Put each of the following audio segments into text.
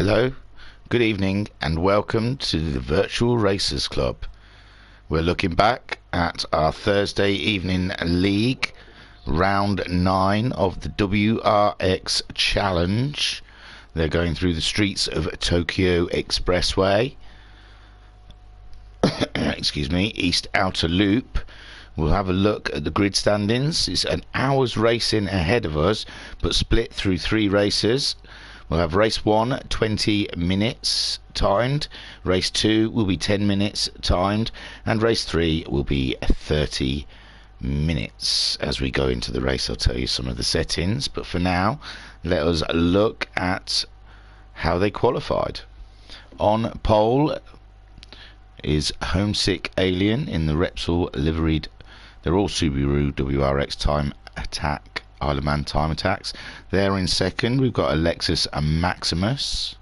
Hello, good evening, and welcome to the Virtual Racers Club. We're looking back at our Thursday evening league, round 9 of the Wrx Challenge. They're going through the streets of Tokyo Expressway. Excuse me, East Outer Loop. We'll have a look at the grid standings. It's an hour's racing ahead of us, but split through 3 races. We'll have race 1, 20 minutes timed. Race 2 will be 10 minutes timed. And race 3 will be 30 minutes. As we go into the race, I'll tell you some of the settings. But for now, let us look at how they qualified. On pole is Homesick Alien in the Repsol liveried. They're all Subaru WRX time attack. Isle of Man time attacks. There in second we've got a Lexus Maximus.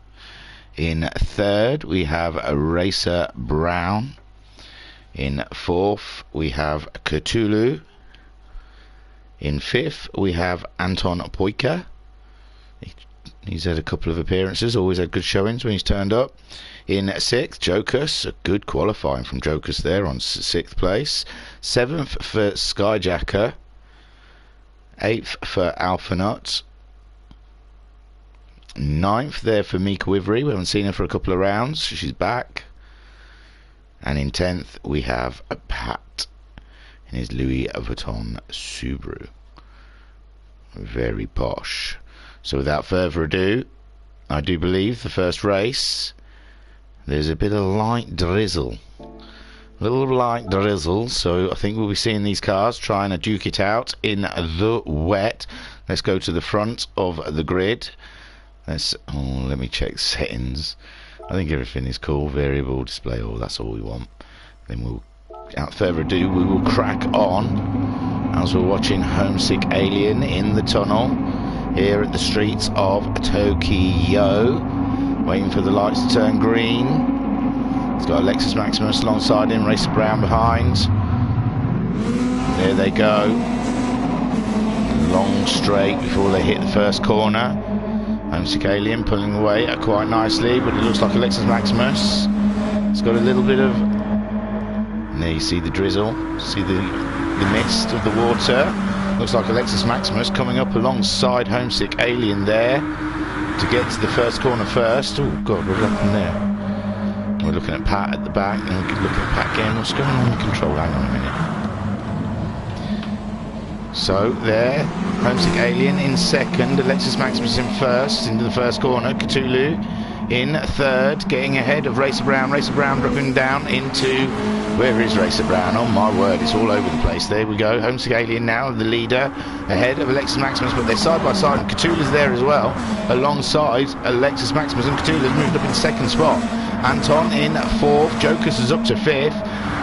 In third we have a Racer Brown. In fourth we have Cthulhu. In fifth we have Anton Poika. He's had a couple of appearances, always had good showings when he's turned up. In sixth, Jokus, a good qualifying from Jokus there on sixth place. Seventh for Skyjacker. 8th for Alphanut. 9th there for Mika Wivery. We haven't seen her for a couple of rounds. She's back. And in 10th we have a Pat in his Louis Vuitton Subaru. Very posh. So without further ado, I do believe the first race, there's a bit of light drizzle. A little light drizzle, so I think we'll be seeing these cars trying to duke it out in the wet. Let's go to the front of the grid. Let me check settings. I think everything is cool. Variable display, that's all we want. Then we'll, without further ado, we will crack on as we're watching Homesick Alien in the tunnel here at the streets of Tokyo, waiting for the lights to turn green. He's got a Lexus Maximus alongside him, Racer Brown behind. There they go. Long straight before they hit the first corner. Homesick Alien pulling away quite nicely, but it looks like a Lexus Maximus. It's got a little bit of... And there you see the drizzle, see the mist of the water. Looks like a Lexus Maximus coming up alongside Homesick Alien there to get to the first corner first. Oh God, what happened there? We're looking at Pat at the back, and we're looking at Pat again. What's going on with the control? Hang on a minute. So there, Homesick Alien in second, Lexus Maximus in first, into the first corner. Cthulhu in third, getting ahead of Racer Brown. Racer Brown dropping down into... Where is Racer Brown? Oh my word, it's all over the place. There we go. Homesick Alien now, the leader, ahead of Lexus Maximus, but they're side by side, and Cthulhu's there as well, alongside Lexus Maximus, and Cthulhu's moved up in second spot. Anton in fourth, Jokus is up to fifth,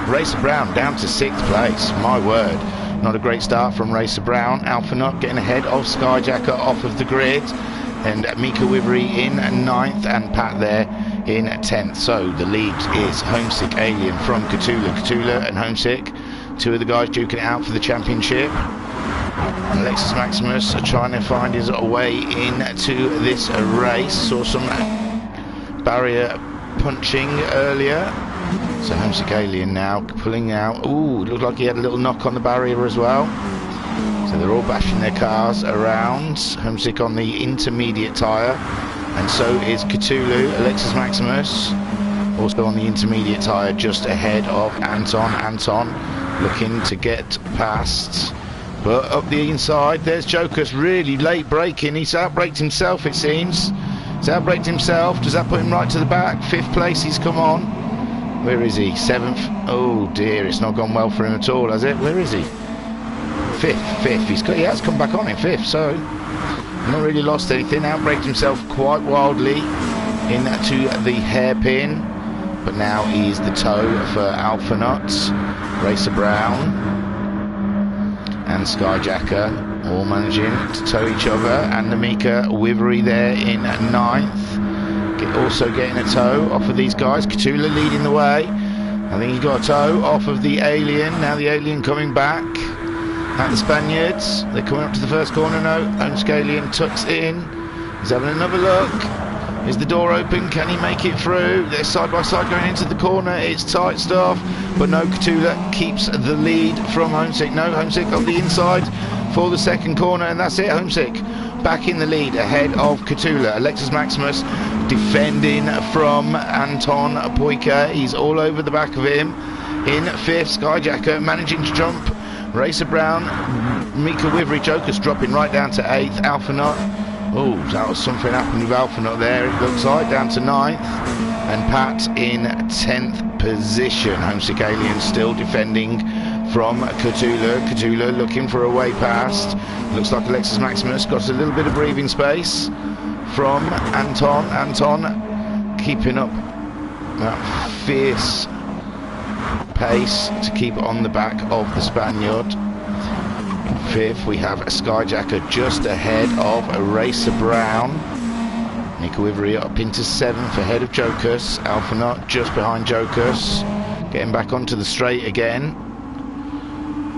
Racer Brown down to sixth place. My word, not a great start from Racer Brown. Alphanut getting ahead of Skyjacker off of the grid, and Mika Wivery in ninth, and Pat there in 10th. So the lead is Homesick Alien from Cthulhu. Cthulhu and Homesick, two of the guys duking it out for the championship. And Lexus Maximus trying to find his way into this race. Saw some barrier punching earlier. So Homesick Alien now pulling out. Ooh, looked like he had a little knock on the barrier as well. So they're all bashing their cars around. Homesick on the intermediate tyre, and so is Cthulhu, Lexus Maximus, also on the intermediate tyre just ahead of Anton. Anton looking to get past, but up the inside there's Jokus, really late braking. He's outbraked himself, it seems. He's outbraked himself. Does that put him right to the back? 5th place he's come on. Where is he? 7th. Oh dear, it's not gone well for him at all, has it? Where is he? 5th. He has come back on in 5th, so not really lost anything. Outbraked himself quite wildly into the hairpin, but now he's the tow for Alphanut, Racer Brown and Skyjacker, all managing to tow each other, and the Mika Wivery there in 9th, also getting a tow off of these guys. Cthulhu leading the way. I think he's got a tow off of the Alien. Now the Alien coming back at the Spaniards. They're coming up to the first corner now. Homesick Alien tucks in. He's having another look. Is the door open? Can he make it through? They're side by side going into the corner. It's tight stuff, but no, Cthulhu keeps the lead from Homesick. No, Homesick on the inside for the second corner, and that's it. Homesick back in the lead ahead of Cthulhu. Alexis Maximus defending from Anton Poika. He's all over the back of him. In fifth, Skyjacker managing to jump Racer Brown. Mika Wivery, Joker's dropping right down to 8th. Alpha Knot. Oh, that was something happened with Alpha Knot there. It looks like down to 9th. And Pat in 10th position. Homesick Alien still defending from Cthulhu. Cthulhu looking for a way past. Looks like Alexis Maximus got a little bit of breathing space from Anton. Anton keeping up that fierce pace to keep on the back of the Spaniard. Fifth, we have a Skyjacker just ahead of a Racer Brown. Mika Wivery up into 7th ahead of Jokus. Alpha Knot just behind Jokus, getting back onto the straight again.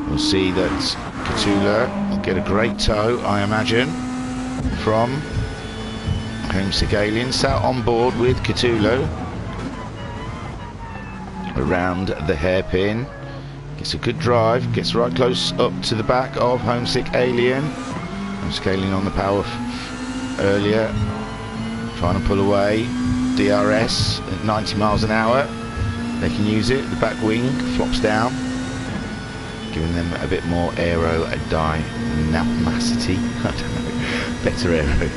We'll see that Cthulhu will get a great tow, I imagine, from Homesick Alien, sat on board with Cthulhu around the hairpin. Gets a good drive, gets right close up to the back of Homesick Alien. Homesick Alien on the power earlier, trying to pull away. DRS at 90 miles an hour. They can use it. The back wing flops down, giving them a bit more aerodynamicity. I don't know, better aero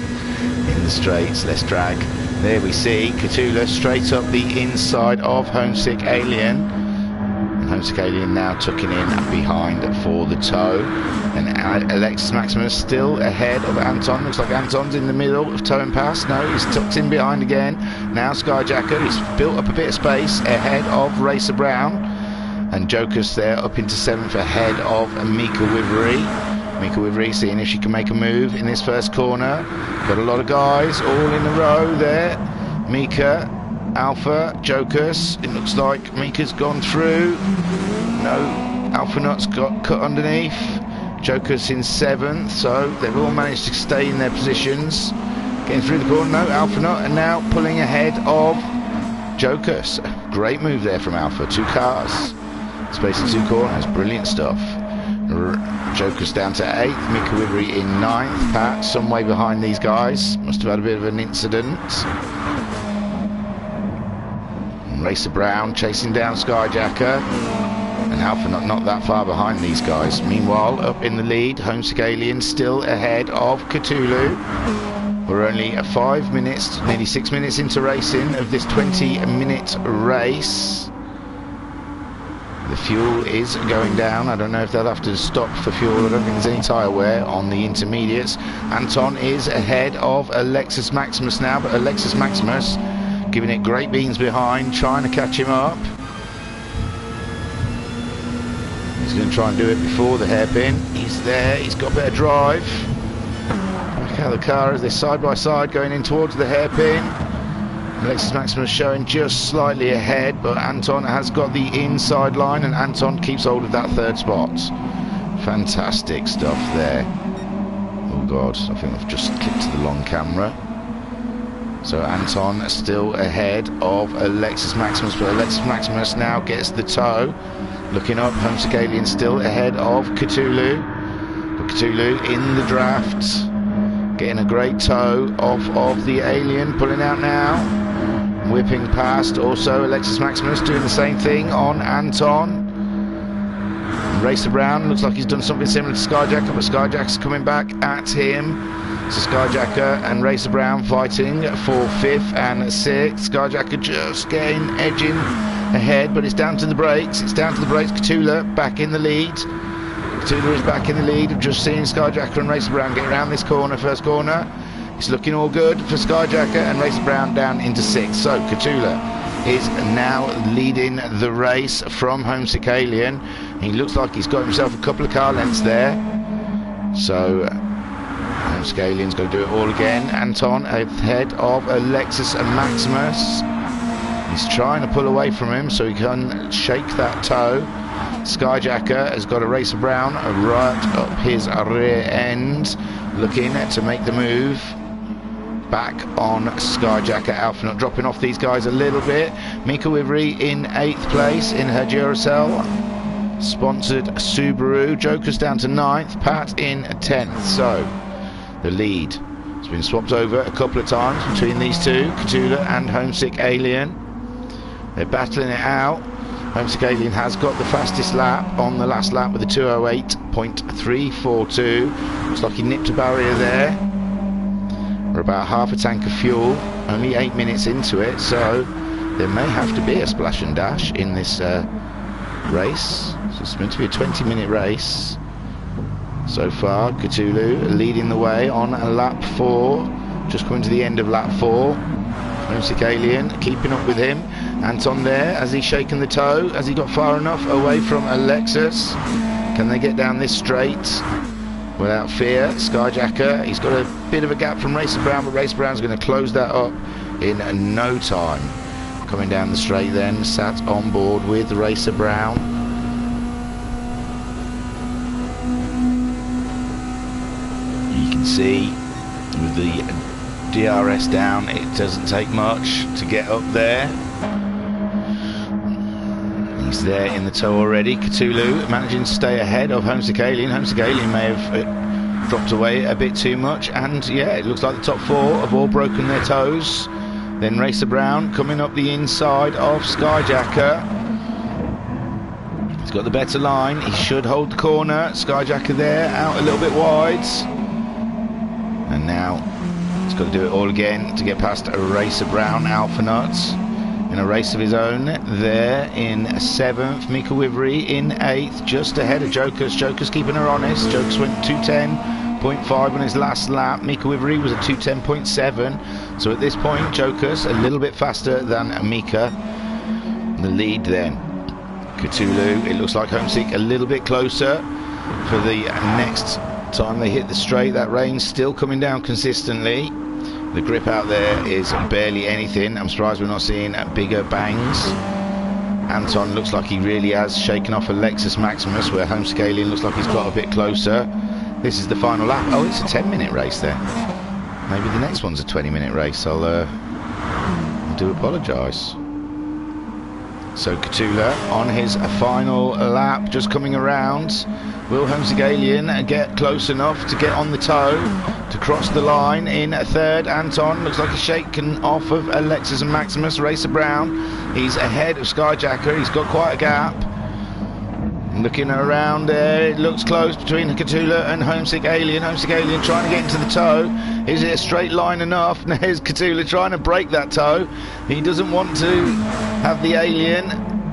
in the straights, less drag. There we see Cthulhu straight up the inside of Homesick Alien. Homesick Alien now tucking in behind for the tow, and Alexis Maximus still ahead of Anton. Looks like Anton's in the middle of towing past. No, he's tucked in behind again. Now Skyjacker, he's built up a bit of space ahead of Racer Brown, and Jokus there up into 7th ahead of Mika Wivery. Mika Wivery seeing if she can make a move in this first corner. Got a lot of guys all in a row there. Mika, Alpha, Jokus. It looks like Mika's gone through. No, Alpha Knot's got cut underneath. Jokus in 7th, so they've all managed to stay in their positions. Getting through the corner, no, Alpha Knot, and now pulling ahead of Jokus. Great move there from Alpha. 2 cars, space in 2 corners, brilliant stuff. Jokus down to 8th, Mika Wivery in 9th. Pat some way behind these guys, must have had a bit of an incident. Racer Brown chasing down Skyjacker, and Alpha not that far behind these guys. Meanwhile, up in the lead, Homesick Alien still ahead of Cthulhu. We're only 5 minutes, nearly 6 minutes into racing of this 20-minute race. The fuel is going down. I don't know if they'll have to stop for fuel. I don't think there's any tyre wear on the intermediates. Anton is ahead of Alexis Maximus now, but Alexis Maximus giving it great beans behind, trying to catch him up. He's going to try and do it before the hairpin. He's there, he's got a bit of drive. Look how the car is, they're side by side going in towards the hairpin. Alexis Maximus showing just slightly ahead, but Anton has got the inside line, and Anton keeps hold of that 3rd spot. Fantastic stuff there. Oh God, I think I've just clicked to the long camera. So Anton still ahead of Alexis Maximus, but Alexis Maximus now gets the tow. Looking up, Homesick Alien still ahead of Cthulhu. But Cthulhu in the draft, getting a great tow off of the Alien, pulling out now. Whipping past, also Alexis Maximus doing the same thing on Anton. Racer Brown looks like he's done something similar to Skyjacker, but Skyjacker's coming back at him. So Skyjacker and Racer Brown fighting for 5th and 6th. Skyjacker just edging ahead, but it's down to the brakes. It's down to the brakes. Cthulhu back in the lead. Cthulhu is back in the lead. I've just seen Skyjacker and Racer Brown get around this corner, first corner. It's looking all good for Skyjacker and Racer Brown down into 6th. So Cthulhu is now leading the race from Homesick Alien. He looks like he's got himself a couple of car lengths there. So Homesick Alien's going to do it all again. Anton ahead of Alexis and Maximus. He's trying to pull away from him so he can shake that toe. Skyjacker has got a Racer Brown right up his rear end, looking to make the move. back on Skyjacker. Alpha dropping off these guys a little bit. Mika Wivry in 8th place in her Duracell sponsored Subaru. Joker's down to 9th, Pat in 10th. So the lead has been swapped over a couple of times between these two, Cthulhu and Homesick Alien. They're battling it out. Homesick Alien has got the fastest lap on the last lap with a 2:08.342. Looks like he nipped a barrier there. We're about half a tank of fuel, only 8 minutes into it, so there may have to be a splash and dash in this race. So it's meant to be a 20-minute race. So far, Cthulhu leading the way on lap 4, just coming to the end of lap 4. Homesick Alien keeping up with him. Anton there, has he shaken the toe? Has he got far enough away from Alexis? Can they get down this straight without fear? Skyjacker, he's got a bit of a gap from Racer Brown, but Racer Brown's going to close that up in no time. Coming down the straight then, sat on board with Racer Brown. You can see with the DRS down, it doesn't take much to get up there. He's there in the tow already. Cthulhu managing to stay ahead of Homesick Alien. Homesick Alien may have dropped away a bit too much, and yeah, it looks like the top 4 have all broken their toes. Then Racer Brown coming up the inside of Skyjacker. He's got the better line, he should hold the corner. Skyjacker there, out a little bit wide. And now he's got to do it all again to get past a Racer Brown. Alpha Nuts in a race of his own there in 7th. Mika Wivry in 8th, just ahead of Jokers. Jokers keeping her honest. Jokers went 2:10.5 on his last lap. Mika Wivry was at 2:10.7. So at this point, Jokers a little bit faster than Mika. The lead then. Cthulhu, it looks like Homesick a little bit closer for the next time they hit the straight. That rain's still coming down consistently. The grip out there is barely anything. I'm surprised we're not seeing bigger bangs. Anton looks like he really has shaken off a Lexus Maximus, where Homesick Alien looks like he's got a bit closer. This is the final lap. Oh, it's a 10-minute race there. Maybe the next one's a 20-minute race. I do apologise. So Cthulhu on his final lap, just coming around. Will Homesick Alien get close enough to get on the toe to cross the line in 3rd? Anton looks like he's shaken off of Alexis and Maximus. Racer Brown, he's ahead of Skyjacker. He's got quite a gap. Looking around there, it looks close between Cthulhu and Homesick Alien. Homesick Alien trying to get into the toe. Is it a straight line enough? There's Cthulhu trying to break that toe. He doesn't want to have the Alien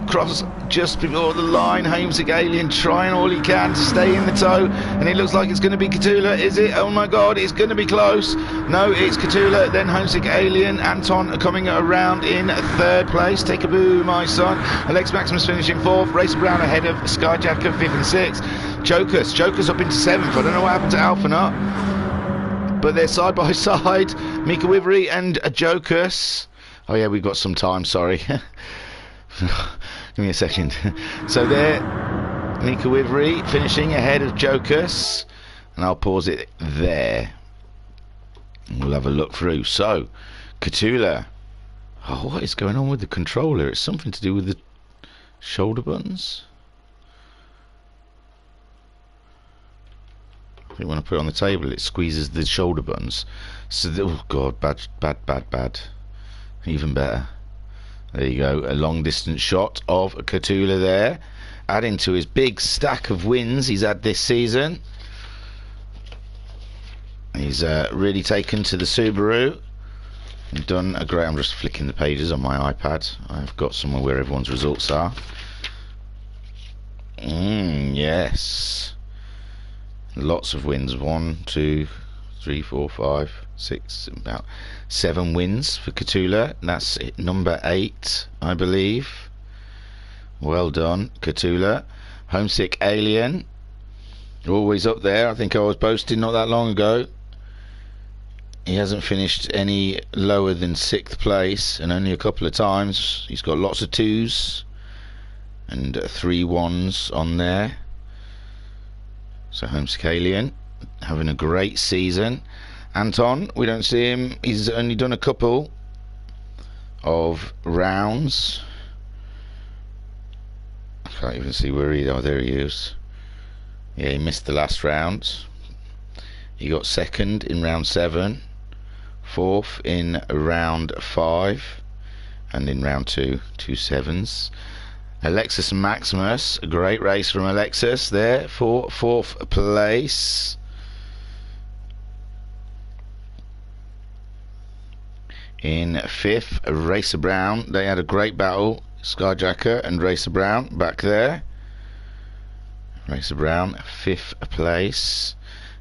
cross just before the line. Homesick Alien trying all he can to stay in the toe, and it looks like it's going to be Cthulhu. Is it? Oh my god, it's going to be close. No, it's Cthulhu, then Homesick Alien. Anton coming around in 3rd place. Take a boo, my son. Alex Maximus finishing 4th. Racer Brown ahead of Skyjacker 5th and 6th. Jokers up into 7th. I don't know what happened to Alpha Nut, but they're side by side. Mika Wivry and Jokers. Oh yeah, we've got some time, sorry. Give me a second. So there, Mika Wivry finishing ahead of Jokers, and I'll pause it there. And we'll have a look through. So, Cthulhu. Oh, what is going on with the controller? It's something to do with the shoulder buttons. I think when I put it on the table, it squeezes the shoulder buttons. So, oh god, bad. Even better. There you go, a long distance shot of Cthulhu there, adding to his big stack of wins he's had this season. He's really taken to the Subaru and done a great. I'm just flicking the pages on my iPad. I've got somewhere where everyone's results are. Yes, lots of wins. 1, 2, 3, 4, 5, 6, about 7 wins for Cthulhu. That's number 8, I believe. Well done, Cthulhu. Homesick Alien, always up there. I think I was boasting not that long ago. He hasn't finished any lower than 6th place, and only a couple of times. He's got lots of 2s and 3 1s on there. So Homesick Alien having a great season. Anton, we don't see him. He's only done a couple of rounds. I can't even see where he is. Oh, there he is. Yeah, he missed the last round. He got second in round 7, fourth in round 5, and in round 2, 2 sevens. Alexis and Maximus, a great race from Alexis there for 4th place. In 5th, Racer Brown. They had a great battle, Skyjacker and Racer Brown back there. Racer Brown, 5th place.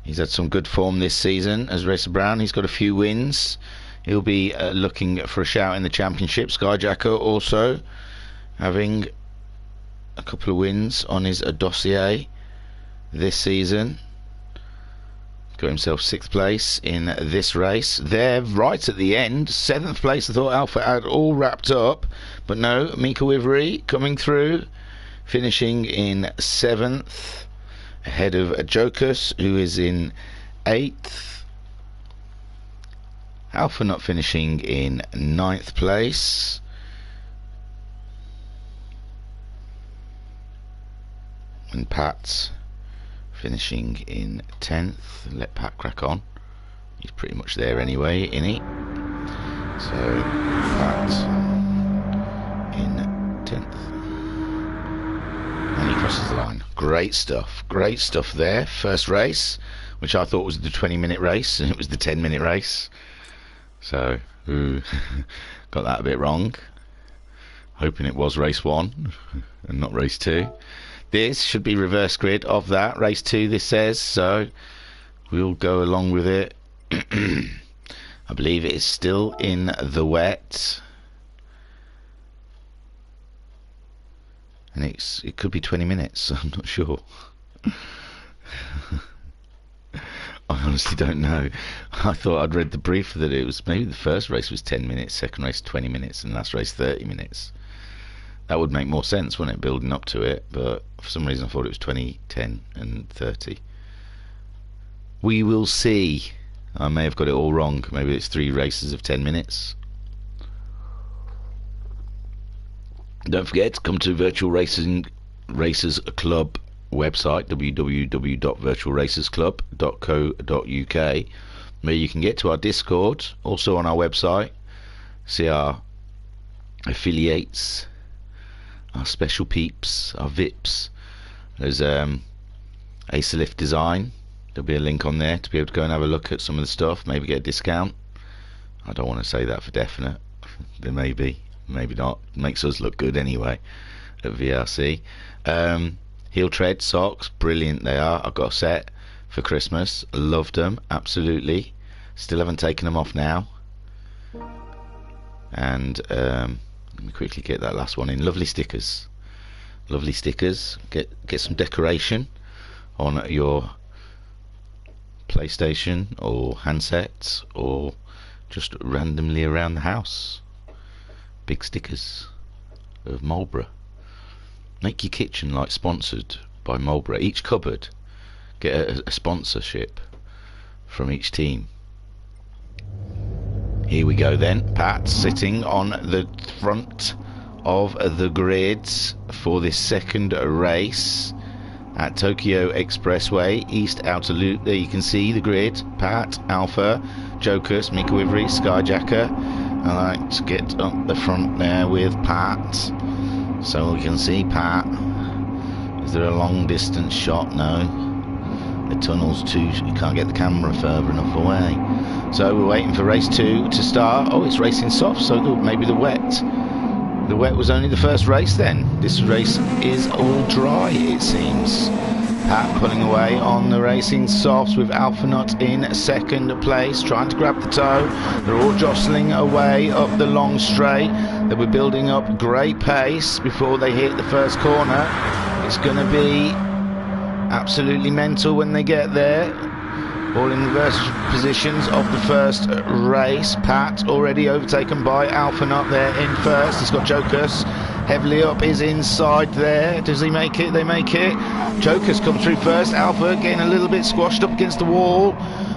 He's had some good form this season as Racer Brown. He's got a few wins. He'll be looking for a shout in the championship. Skyjacker also having a couple of wins on his dossier this season. Got himself 6th place in this race. There, right at the end, 7th place. I thought Alpha had all wrapped up, but no. Mika Wivry coming through, finishing in 7th, ahead of Jokus, who is in 8th. Alpha not finishing in 9th place. And Pat's finishing in 10th. Let Pat crack on. He's pretty much there anyway, isn't he? So Pat in 10th. And he crosses the line. Great stuff. Great stuff there. First race, which I thought was the 20-minute race, and it was the 10-minute race. So, got that a bit wrong. Hoping it was race 1 and not race 2. This should be reverse grid of that. Race 2, this says, so we'll go along with it. I believe it is still in the wet. And it could be 20 minutes, I'm not sure. I honestly don't know. I thought I'd read the brief that it was maybe the first race was 10 minutes, second race 20 minutes, and last race 30 minutes. That would make more sense, wouldn't it, building up to it? But for some reason I thought it was 20, 10 and 30. We will see. I may have got it all wrong. Maybe it's 3 races of 10 minutes. Don't forget, come to Virtual Racers Club website, www.virtualracersclub.co.uk, where you can get to our Discord, also on our website, see our affiliates, our special peeps, our VIPs. There's Acerlift Design. There'll be a link on there to be able to go and have a look at some of the stuff, maybe get a discount. I don't want to say that for definite. There may be, maybe not. Makes us look good anyway at VRC. Heel Tread socks, brilliant they are. I've got a set for Christmas. Loved them, absolutely. Still haven't taken them off now. And let me quickly get that last one in. Lovely stickers. Lovely stickers. Get some decoration on your PlayStation or handsets, or just randomly around the house. Big stickers of Marlborough. Make your kitchen like sponsored by Marlborough. Each cupboard get a sponsorship from each team. Here we go then. Pat sitting on the front of the grids for this second race at Tokyo Expressway, East Outer Loop. There you can see the grid. Pat, Alpha, Jokus, Mika Wivry, Skyjacker. I like to get up the front there with Pat, so we can see Pat. Is there a long distance shot? No. The tunnel's too, you can't get the camera further enough away. So we're waiting for race 2 to start. Oh, it's racing soft, so maybe the wet was only the first race then. This race is all dry, it seems. Pat pulling away on the racing softs with Alphanut in second place, trying to grab the toe. They're all jostling away up the long straight. They were building up great pace before they hit the first corner. It's going to be absolutely mental when they get there. All in reverse positions of the first race. Pat already overtaken by Alphanut there in first. He's got Jokus heavily up his inside there. Does he make it? They make it. Jokus come through first. Alpha getting a little bit squashed up against the wall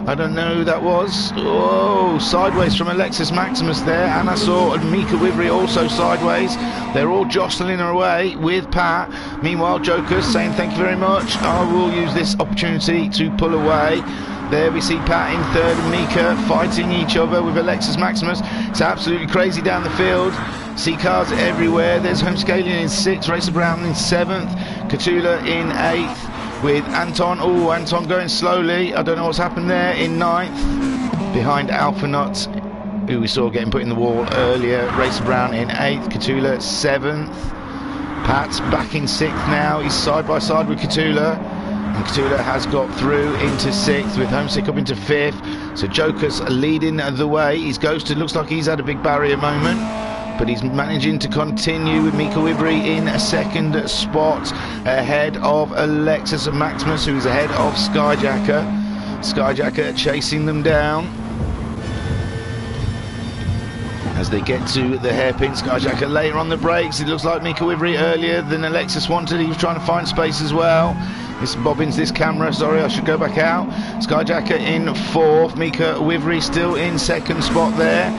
I don't know who that was. Oh, sideways from Alexis Maximus there, and I saw Mika Wivry also sideways. They're all jostling her away with Pat. Meanwhile, Joker's saying thank you very much. I will use this opportunity to pull away. There we see Pat in third and Mika fighting each other with Alexis Maximus. It's absolutely crazy down the field. See cars everywhere. There's Wrxc Ii in sixth, Racer Brown in seventh, Katula in eighth, with Anton. Oh, Anton going slowly. I don't know what's happened there. In ninth, behind Alpha Nuts, who we saw getting put in the wall earlier. Racer Brown in eighth, Katula seventh. Pat's back in sixth now. He's side by side with Katula. And Katula has got through into sixth with Homesick up into fifth. So Joker's leading the way. He's ghosted. Looks like he's had a big barrier moment, but he's managing to continue with Mika Wivry in a second spot ahead of Alexis Maximus, who is ahead of Skyjacker. Skyjacker chasing them down as they get to the hairpin. Skyjacker later on the brakes. It looks like Mika Wivry earlier than Alexis wanted. He was trying to find space as well. This bobbins this camera, sorry, I should go back out. Skyjacker in fourth, Mika Wivry still in second spot there.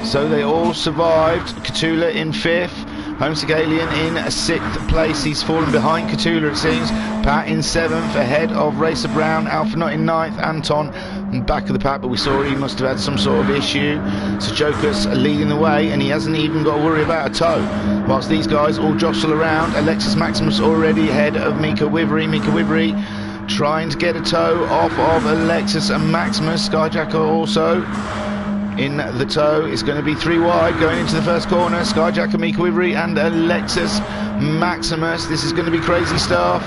So they all survived. Katula in fifth, Homesick Alien in sixth place. He's fallen behind Katula, it seems. Pat in seventh, ahead of Racer Brown. Alpha Nut in ninth, Anton back of the pack, but we saw he must have had some sort of issue. So Joker's leading the way, and he hasn't even got to worry about a tow. Whilst these guys all jostle around, Alexis Maximus already ahead of Mika Wivry. Mika Wivry trying to get a tow off of Alexis and Maximus. Skyjacker also in the tow. Is going to be three wide going into the first corner. Skyjacker, Mika Wivry and Alexis Maximus. This is going to be crazy stuff.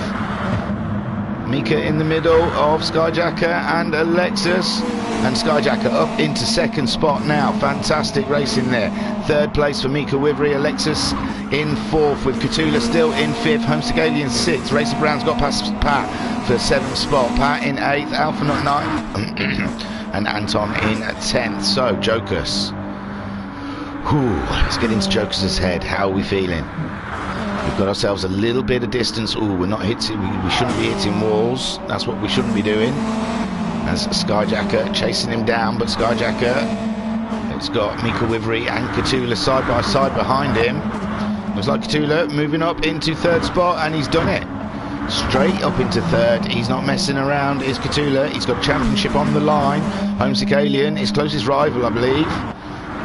Mika in the middle of Skyjacker and Alexis, and Skyjacker up into second spot now. Fantastic racing there. Third place for Mika Wivry. Alexis in fourth with Katula still in fifth. Homesick Alien sixth. Racer Brown's got past Pat for seventh spot. Pat in eighth. Alpha Nut ninth. And Anton in 10th. So Jokers, let's get into Jokers' head. How are we feeling? We've got ourselves a little bit of distance. We're not hitting, we shouldn't be hitting walls. That's what we shouldn't be doing. As Skyjacker chasing him down, but Skyjacker has got Mika Wivry and Katula side by side behind him. Looks like Katula moving up into third spot, and he's done it. Straight up into third. He's not messing around, is Katula. He's got championship on the line. Homesick Alien, his closest rival, I believe,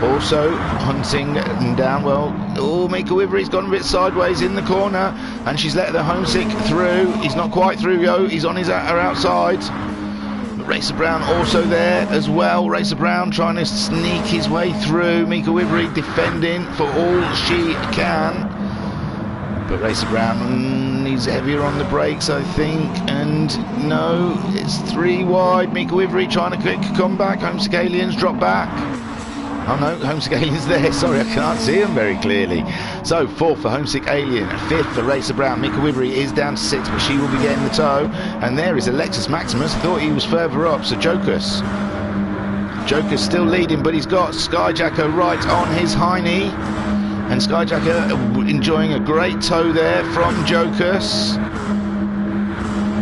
also hunting down. Well, Mika Wivry's gone a bit sideways in the corner, and she's let the Homesick through. He's not quite through, he's on her outside. But Racer Brown also there as well. Racer Brown trying to sneak his way through. Mika Wivry defending for all she can. But Racer Brown needs heavier on the brakes, I think. And no, it's three wide. Mika Wivry trying to quick comeback. Homesick Aliens drop back. Oh no, Homesick Alien's there. Sorry, I can't see him very clearly. So fourth for Homesick Alien, fifth for Racer Brown. Mika Wivry is down to sixth, but she will be getting the tow. And there is Alexis Maximus. Thought he was further up. So Joker's still leading, but he's got Skyjacker right on his hiney. And Skyjacker enjoying a great tow there from Joker's.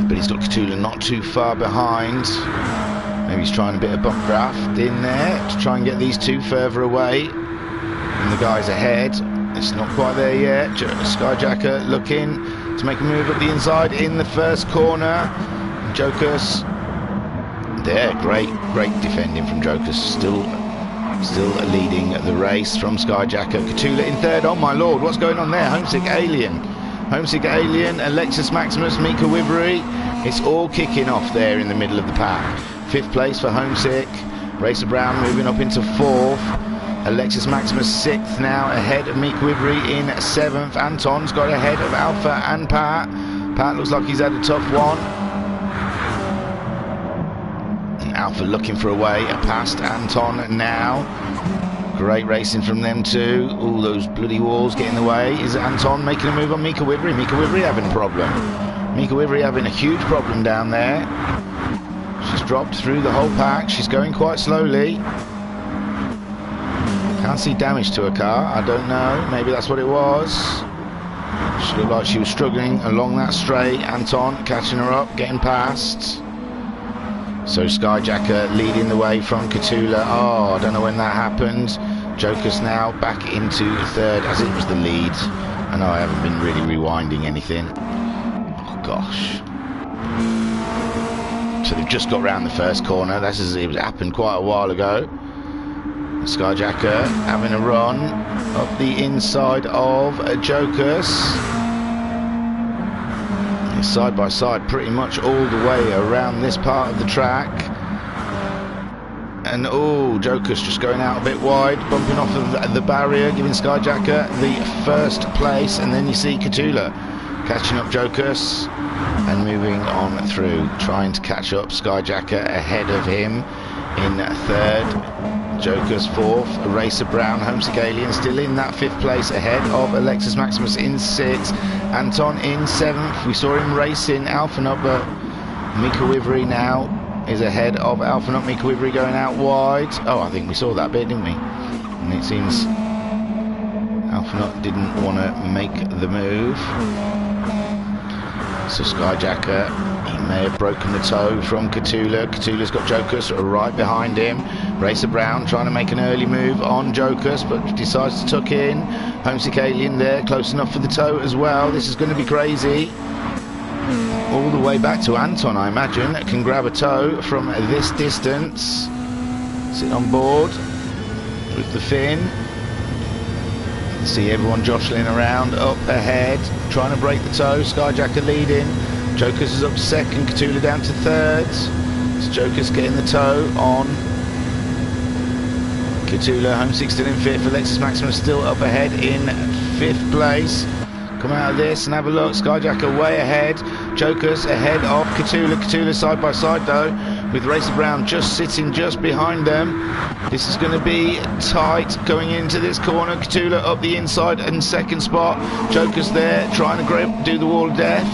But he's got Katula not too far behind. Maybe he's trying a bit of bump draft in there to try and get these two further away. And the guys ahead, it's not quite there yet. Skyjacker looking to make a move up the inside in the first corner. Joker's there, great defending from Joker's. Still leading the race from Skyjacker. Katula in third. Oh my lord, what's going on there? Homesick Alien, Alexis Maximus, Mika Wivry. It's all kicking off there in the middle of the pack. Fifth place for Homesick. Racer Brown moving up into fourth. Alexis Maximus sixth now, ahead of Mika Wivry in seventh. Anton's got ahead of Alpha and Pat. Pat looks like he's had a tough one. And Alpha looking for a way past Anton now. Great racing from them two. All those bloody walls get in the way. Is Anton making a move on Mika Wivry? Mika Wivry having a problem. Mika Wivry having a huge problem down there. She's dropped through the whole pack. She's going quite slowly. Can't see damage to her car. I don't know. Maybe that's what it was. She looked like she was struggling along that straight. Anton catching her up, getting past. So Skyjacker leading the way from Cthulhu. Oh, I don't know when that happened. Joker's now back into third as it was the lead. I know I haven't been really rewinding anything. Oh gosh. So they've just got round the first corner. It happened quite a while ago. Skyjacker having a run up the inside of Joker's. Side by side pretty much all the way around this part of the track. And oh, Joker's just going out a bit wide, bumping off of the barrier, giving Skyjacker the first place. And then you see Cthulhu catching up Joker's and moving on through, trying to catch up Skyjacker ahead of him in third. Joker's fourth, Racer Brown, Homesick Alien still in that fifth place ahead of Alexis Maximus in sixth, Anton in seventh. We saw him racing Alphanut, but Mika Wivery now is ahead of Alphanut. Mika Wivery going out wide. Oh, I think we saw that bit, didn't we? And it seems Alphanut didn't want to make the move. So Skyjacker, he may have broken the toe from Cthulhu. Cthulhu's got Joker's right behind him. Racer Brown trying to make an early move on Joker's, but decides to tuck in. Homesick Alien there, close enough for the toe as well. This is going to be crazy. All the way back to Anton, I imagine, that can grab a toe from this distance. Sit on board with the fin. See everyone jostling around up ahead, trying to break the toe. Skyjacker leading. Joker's is up second, Cthulhu down to third. So Joker's getting the toe on Cthulhu. Homesick still in fifth. Alexis Maximus still up ahead in fifth place. Come out of this and have a look. Skyjacker way ahead. Joker's ahead of Cthulhu. Cthulhu side by side though, with Racer Brown just sitting just behind them. This is going to be tight going into this corner. Cthulhu up the inside in second spot. Joker's there trying to do the wall of death.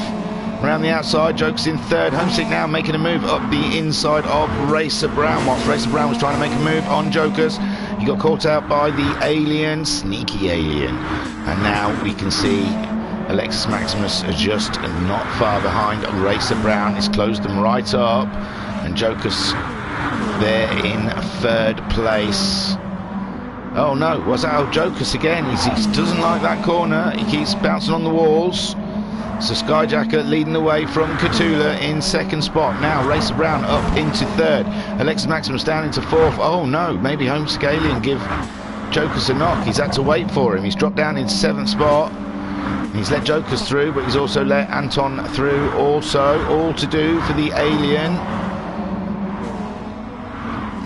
Around the outside, Joker's in third. Homesick now making a move up the inside of Racer Brown. Whilst Racer Brown was trying to make a move on Joker's, he got caught out by the alien, sneaky alien. And now we can see Alexis Maximus just not far behind. Racer Brown has closed them right up, and Joker's there in third place. Oh no, was that old Joker's again? He doesn't like that corner. He keeps bouncing on the walls. So Skyjacker leading the way from Cthulhu in second spot. Now Racer Brown up into third. Alexis Maximus down into fourth. Oh no, maybe Homesick Alien give Joker's a knock. He's had to wait for him. He's dropped down into seventh spot. He's let Joker's through, but he's also let Anton through also. All to do for the alien.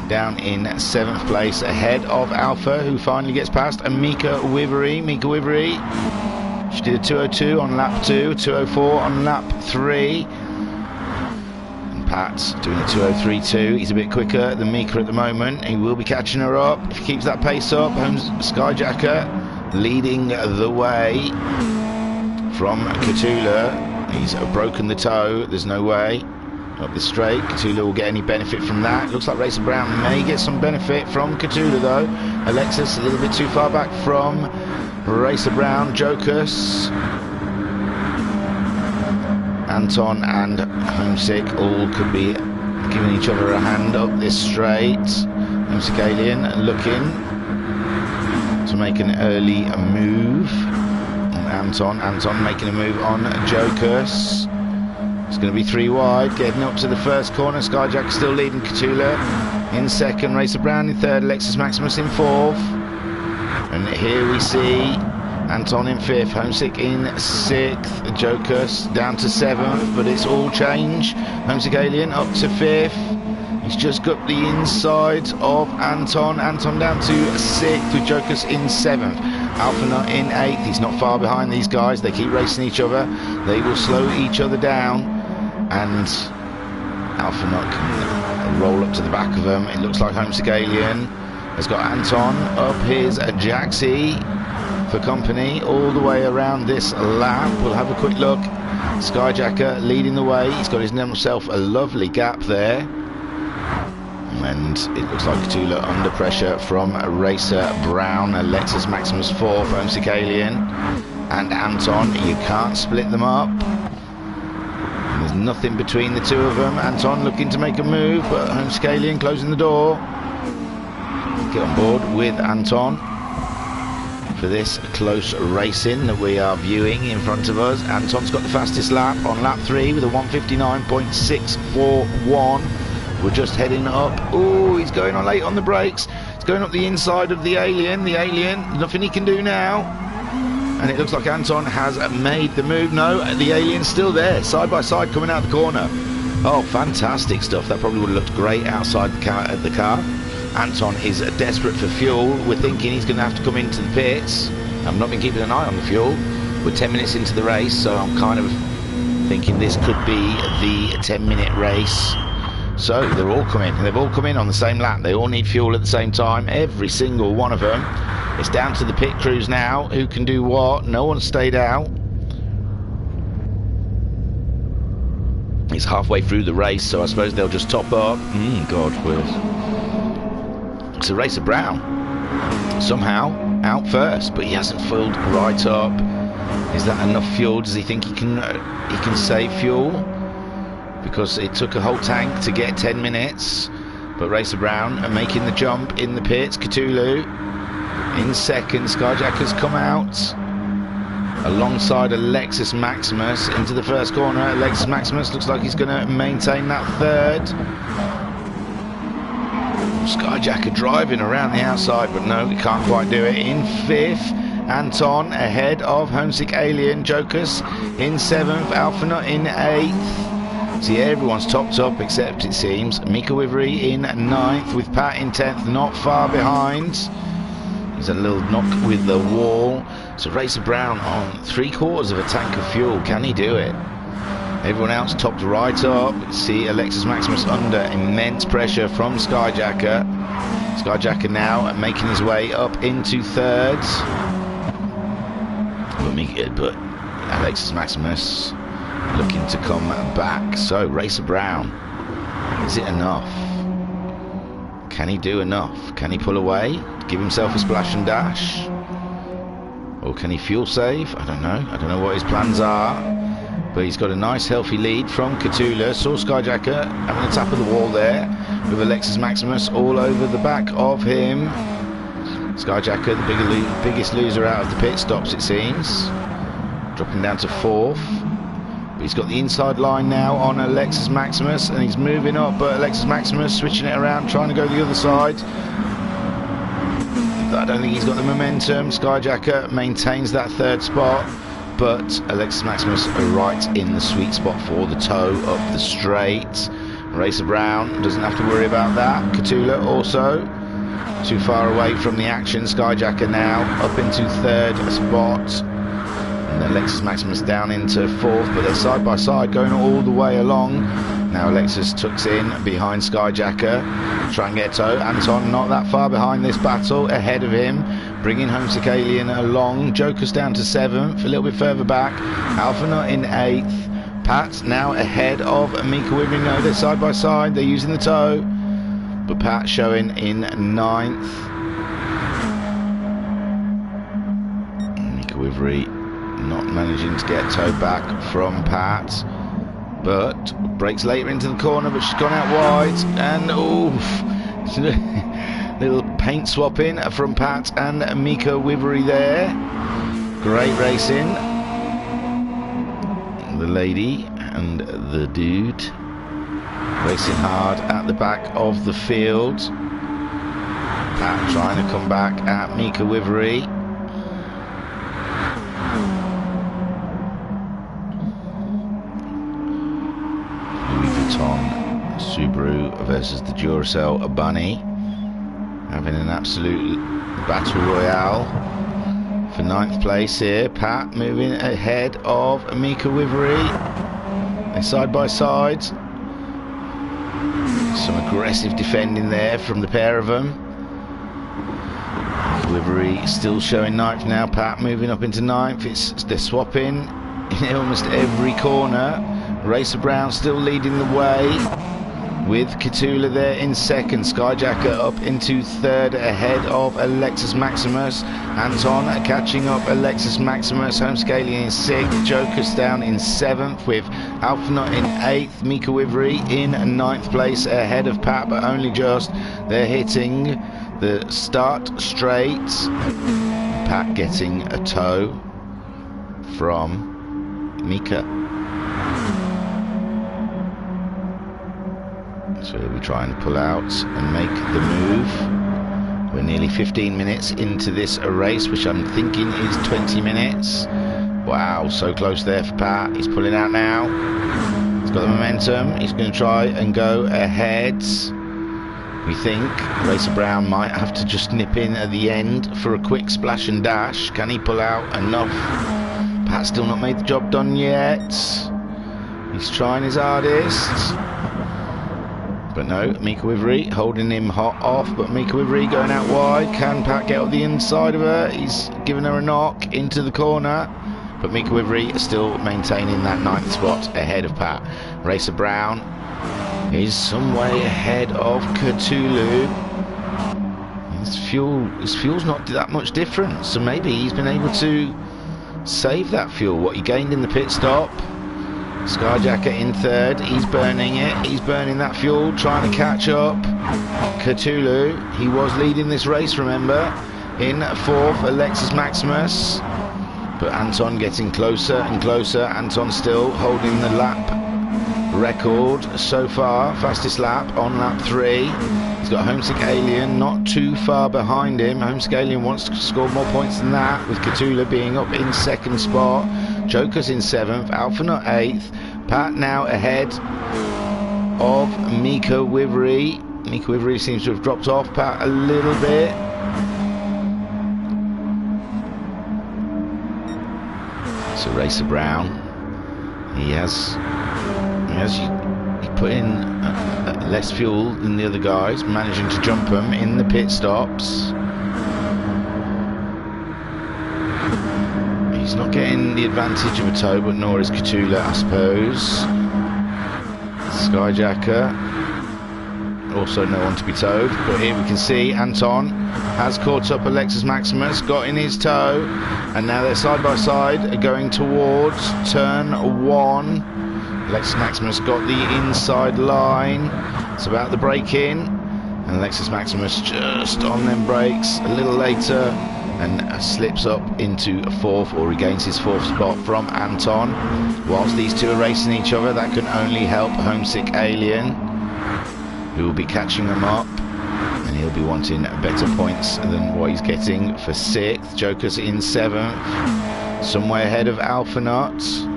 Down in seventh place ahead of Alpha, who finally gets past, and Mika Wivery. Mika Wivery, she did a 2:02 on lap 2, 2:04 on lap 3. And Pat's doing a 2:03.2. He's a bit quicker than Mika at the moment. He will be catching her up if he keeps that pace up. Skyjacker leading the way from Cthulhu. He's broken the toe. There's no way up this straight Cthulhu will get any benefit from that. Looks like Racer Brown may get some benefit from Cthulhu though. Alexis a little bit too far back from Racer Brown. Joker's, Anton and Homesick all could be giving each other a hand up this straight. Homesick Alien looking to make an early move on Anton making a move on Joker's. It's going to be three wide, getting up to the first corner. Skyjack still leading Cthulhu in second, Racer Brown in third, Alexis Maximus in fourth. And here we see Anton in fifth, Homesick in sixth, Joker's down to seventh, but it's all change. Homesick Alien up to fifth. He's just got the inside of Anton down to sixth with Joker's in seventh. Alphanut in eighth. He's not far behind these guys. They keep racing each other. They will slow each other down, and Alphanut can roll up to the back of them. It looks like Homesick Alien has got Anton up his Wrxc Ii for company all the way around this lap. We'll have a quick look. Skyjacker leading the way. He's got himself a lovely gap there. And it looks like Cthulhu under pressure from Racer Brown. Alexis Maximus fourth, Homesick Alien and Anton. You can't split them up. There's nothing between the two of them. Anton looking to make a move, but Wrxc Ii closing the door. Get on board with Anton for this close racing that we are viewing in front of us. Anton's got the fastest lap on lap 3 with a 1:59.641. We're just heading up. Oh, he's going on late on the brakes. It's going up the inside of the Alien. The Alien, nothing he can do now. And it looks like Anton has made the move. No, the Alien's still there, side by side, coming out the corner. Oh, fantastic stuff. That probably would have looked great outside the car. Anton is desperate for fuel. We're thinking he's going to have to come into the pits. I've not been keeping an eye on the fuel. We're 10 minutes into the race, so I'm kind of thinking this could be the 10-minute race. So they're all coming. They've all come in on the same lap. They all need fuel at the same time. Every single one of them. It's down to the pit crews now. Who can do what? No one's stayed out. It's halfway through the race, so I suppose they'll just top up. God wills. So Wrxc Brown somehow out first, but he hasn't filled right up. Is that enough fuel? Does he think he can save fuel? Because it took a whole tank to get 10 minutes. But Wrxc Brown are making the jump in the pits. Cthulhu in second. Skyjacker's come out alongside Alexis Maximus into the first corner. Alexis Maximus looks like he's going to maintain that third. Skyjacker driving around the outside, but no, he can't quite do it. In fifth, Anton ahead of Wrxc Ii. Jokers in seventh. Alphanut in eighth. See, everyone's topped up except, it seems, Mika Wivery in ninth, with Pat in 10th, not far behind. He's a little knock with the wall. So Wrxc Brown on 3/4 of a tank of fuel. Can he do it? Everyone else topped right up. See Alexis Maximus under immense pressure from Skyjacker. Skyjacker now making his way up into third. But Alexis Maximus looking to come back. So Wrxc Brown, is it enough? Can he do enough? Can he pull away, give himself a splash and dash? Or can he fuel save? I don't know. I don't know what his plans are. But he's got a nice healthy lead from Cthulhu. Saw Skyjacker having a tap of the wall there with Alexis Maximus all over the back of him. Skyjacker, the biggest loser out of the pit stops, it seems. Dropping down to fourth. But he's got the inside line now on Alexis Maximus, and he's moving up, but Alexis Maximus switching it around, trying to go the other side. I don't think he's got the momentum. Skyjacker maintains that third spot, but Alexis Maximus right in the sweet spot for the toe up the straight. Wrxc Brown doesn't have to worry about that. Cthulhu also too far away from the action. Skyjacker now up into third spot. And Alexis Maximus down into fourth, but they're side by side going all the way along. Now Alexis tucks in behind Skyjacker, try and get toe. Anton not that far behind this battle, ahead of him, bringing Wrxc Ii along. Joker's down to seventh, a little bit further back. Alphanut in eighth. Pat now ahead of Mika Wivery. No, they're side by side, they're using the toe, but Pat showing in ninth. Mika Wivery not managing to get toe back from Pat, but breaks later into the corner, but she's gone out wide, and oof, little paint swapping from Pat and Mika Wivery there. Great racing, the lady and the dude racing hard at the back of the field. Pat trying to come back at Mika Wivery. Subaru versus the Duracell Bunny, having an absolute battle royale for ninth place here. Pat moving ahead of Mika Wivery. They're side by side. Some aggressive defending there from the pair of them. Wivery still showing ninth now. Pat moving up into ninth. They're swapping in almost every corner. Wrxc Brown still leading the way with Cthulhu there in second. Skyjacker up into third ahead of Alexis Maximus. Anton catching up Alexis Maximus. Wrxc Ii in sixth. Joker's down in seventh with Alphanut in eighth. Mika Wivery in ninth place ahead of Pat, but only just. They're hitting the start straight. Pat getting a tow from Mika. So we'll be trying to pull out and make the move. We're nearly 15 minutes into this race, which I'm thinking is 20 minutes. Wow, so close there for Pat. He's pulling out now. He's got the momentum. He's going to try and go ahead. We think Racer Brown might have to just nip in at the end for a quick splash and dash. Can he pull out enough? Pat's still not made the job done yet. He's trying his hardest. But no, Mika Wivery holding him hot off, but Mika Wivery going out wide. Can Pat get up the inside of her? He's giving her a knock into the corner, but Mika Wivery still maintaining that ninth spot ahead of Pat. Racer Brown is some way ahead of Cthulhu. His fuel's not that much different, so maybe he's been able to save that fuel, what he gained in the pit stop. Skyjacker in third, he's burning it, he's burning that fuel, trying to catch up. Cthulhu, he was leading this race, remember, in fourth, Alexis Maximus, but Anton getting closer and closer. Anton still holding the lap record so far, fastest lap on lap 3. He's got Wrxc Ii not too far behind him. Wrxc Ii wants to score more points than that, with Cthulhu being up in second spot. Joker's in seventh, Alphanut eighth. Pat now ahead of Mika Wivery. Mika Wivery seems to have dropped off Pat a little bit. So Racer Brown, he put in less fuel than the other guys, managing to jump them in the pit stops. He's not getting the advantage of a tow, but nor is Cthulhu, I suppose. Skyjacker, also no one to be towed, but here we can see Anton has caught up Alexis Maximus, got in his tow, and now they're side by side going towards turn 1. Alexis Maximus got the inside line. It's about the break-in, and Alexis Maximus just on them brakes a little later and slips up into fourth, or regains his fourth spot from Anton. Whilst these two are racing each other, that can only help Wrxc Ii, who will be catching them up, and he'll be wanting better points than what he's getting for sixth. Joker's in seventh, some way ahead of Alphanut.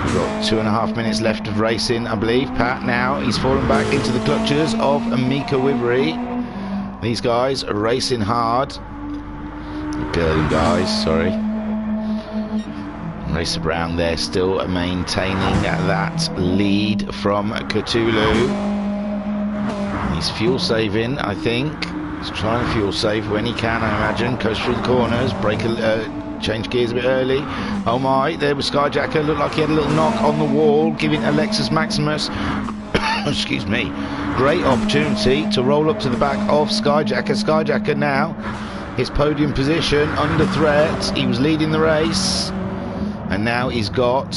We've got 2.5 minutes left of racing, I believe. Pat now, he's fallen back into the clutches of Mika Wivery. These guys are racing hard. Girly guys, sorry. Racer Brown there still maintaining that lead from Cthulhu. He's fuel saving, I think. He's trying to fuel save when he can, I imagine. Coast through the corners, change gears a bit early. Oh my, there was Skyjacker. Looked like he had a little knock on the wall, giving Alexis Maximus excuse me, great opportunity to roll up to the back of Skyjacker. Skyjacker now, his podium position under threat. He was leading the race, and now he's got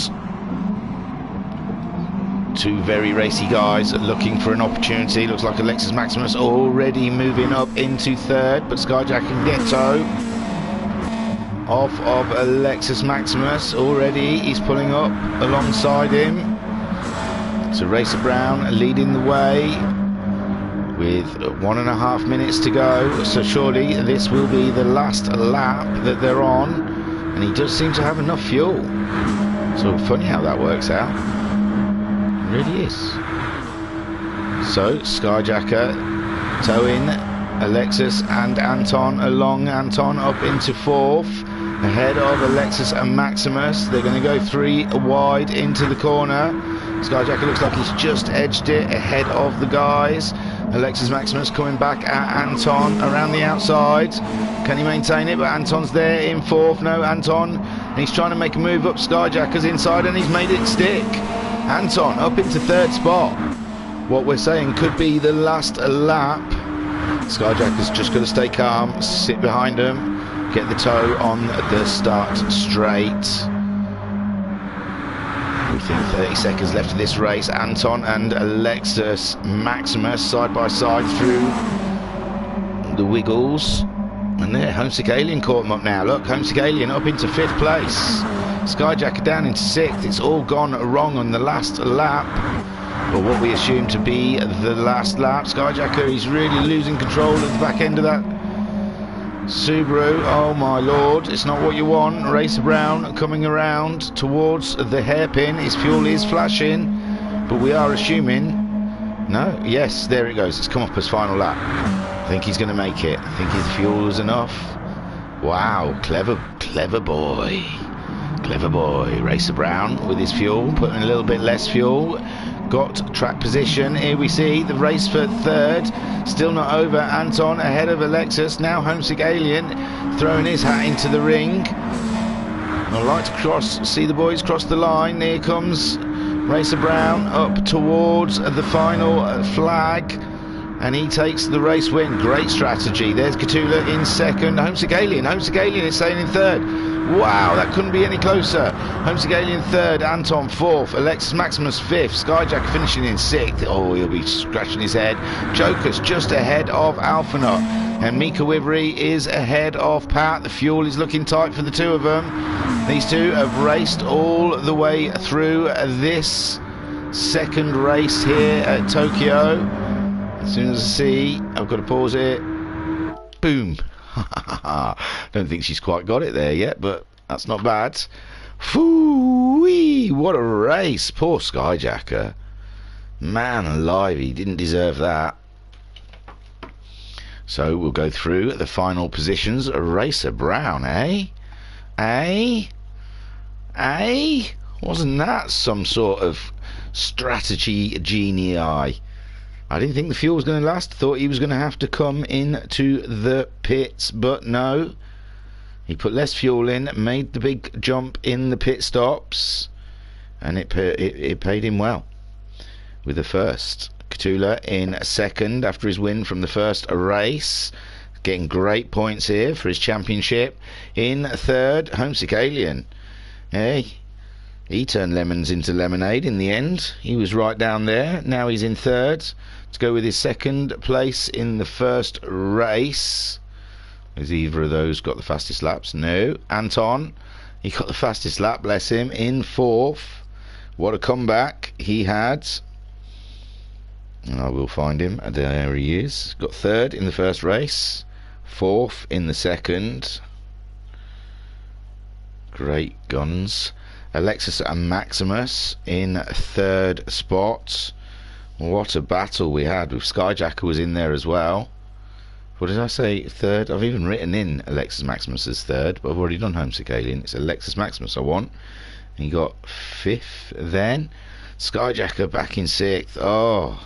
two very racy guys looking for an opportunity. Looks like Alexis Maximus already moving up into third, but Skyjacker can get tow off of Alexis Maximus already. He's pulling up alongside him. So Racer Brown leading the way with 1.5 minutes to go. So surely this will be the last lap that they're on, and he does seem to have enough fuel. So funny how that works out. It really is. So Skyjacker towing Alexis and Anton along. Anton up into fourth, ahead of Alexis and Maximus. They're going to go 3 wide into the corner. Skyjacker looks like he's just edged it ahead of the guys. Alexis Maximus coming back at Anton around the outside. Can he maintain it? But Anton's there in fourth. No, Anton, and he's trying to make a move up. Skyjacker's inside, and he's made it stick. Anton up into third spot. what we're saying could be the last lap. Skyjacker's just got to stay calm, sit behind him, get the toe on the start straight. Within 30 seconds left of this race, Anton and Alexis Maximus side by side through the wiggles. And there, Wrxc Ii caught him up now. Look, Wrxc Ii up into 5th place. Skyjacker down into 6th. It's all gone wrong on the last lap. But what we assume to be the last lap. Skyjacker is really losing control at the back end of that Subaru. Oh my lord, it's not what you want. Racer Brown coming around towards the hairpin. His fuel is flashing, but we are assuming... No, yes, there it goes. It's come up as final lap. I think he's going to make it. I think his fuel is enough. Wow, clever boy. Clever boy. Racer Brown with his fuel, putting a little bit less fuel. Got track position. Here we see the race for 3rd. Still not over. Anton ahead of Alexis. Now Wrxc Ii throwing his hat into the ring. I'd like to see the boys cross the line. Here comes Racer Brown up towards the final flag. And he takes the race win. Great strategy. There's Katula in 2nd. Wrxc Ii is staying in 3rd. Wow, that couldn't be any closer. Wrxc Ii in 3rd. Anton 4th. Alexis Maximus 5th. Skyjacker finishing in 6th. Oh, he'll be scratching his head. Joker's just ahead of Alphanot. And Mika Wivery is ahead of Pat. The fuel is looking tight for the two of them. These two have raced all the way through this 2nd race here at Tokyo. As soon as I see, I've got to pause it. Boom. Don't think she's quite got it there yet, but that's not bad. Phoo-wee, what a race. Poor Skyjacker. Man alive, he didn't deserve that. So we'll go through the final positions. Racer Brown, eh? Wasn't that some sort of strategy genii? I didn't think the fuel was going to last. Thought he was going to have to come into the pits, but no. He put less fuel in, made the big jump in the pit stops, and it paid him well with the 1st. Katula in 2nd after his win from the 1st race, getting great points here for his championship. In 3rd, Wrxc Ii. Hey, he turned lemons into lemonade in the end. He was right down there. Now he's in 3rd to go with his 2nd place in the 1st race. Has either of those got the fastest laps? No. Anton, he got the fastest lap, bless him, in 4th. What a comeback he had. And I will find him. There he is. Got 3rd in the 1st race, 4th in the 2nd. Great guns. Alexis and Maximus in 3rd spot. What a battle we had. With Skyjacker was in there as well. What did I say? 3rd? I've even written in Alexis Maximus as 3rd, but I've already done Wrxc Ii. It's Alexis Maximus I want. And he got 5th then. Skyjacker back in 6th. Oh,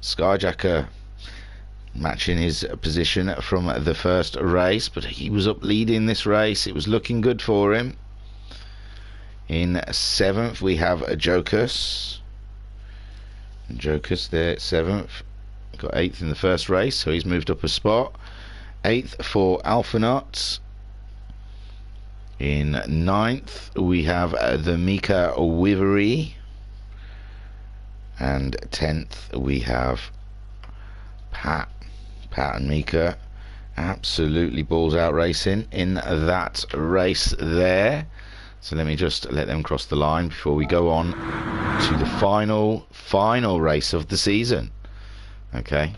Skyjacker matching his position from the 1st race, but he was up leading this race. It was looking good for him. In 7th we have a Jokus there, 7th. Got 8th in the 1st race, so he's moved up a spot. 8th for Alphanot. In 9th we have the Mika Wivery, and 10th we have Pat and Mika. Absolutely balls out racing in that race there. So let me just let them cross the line before we go on to the final race of the season. Okay,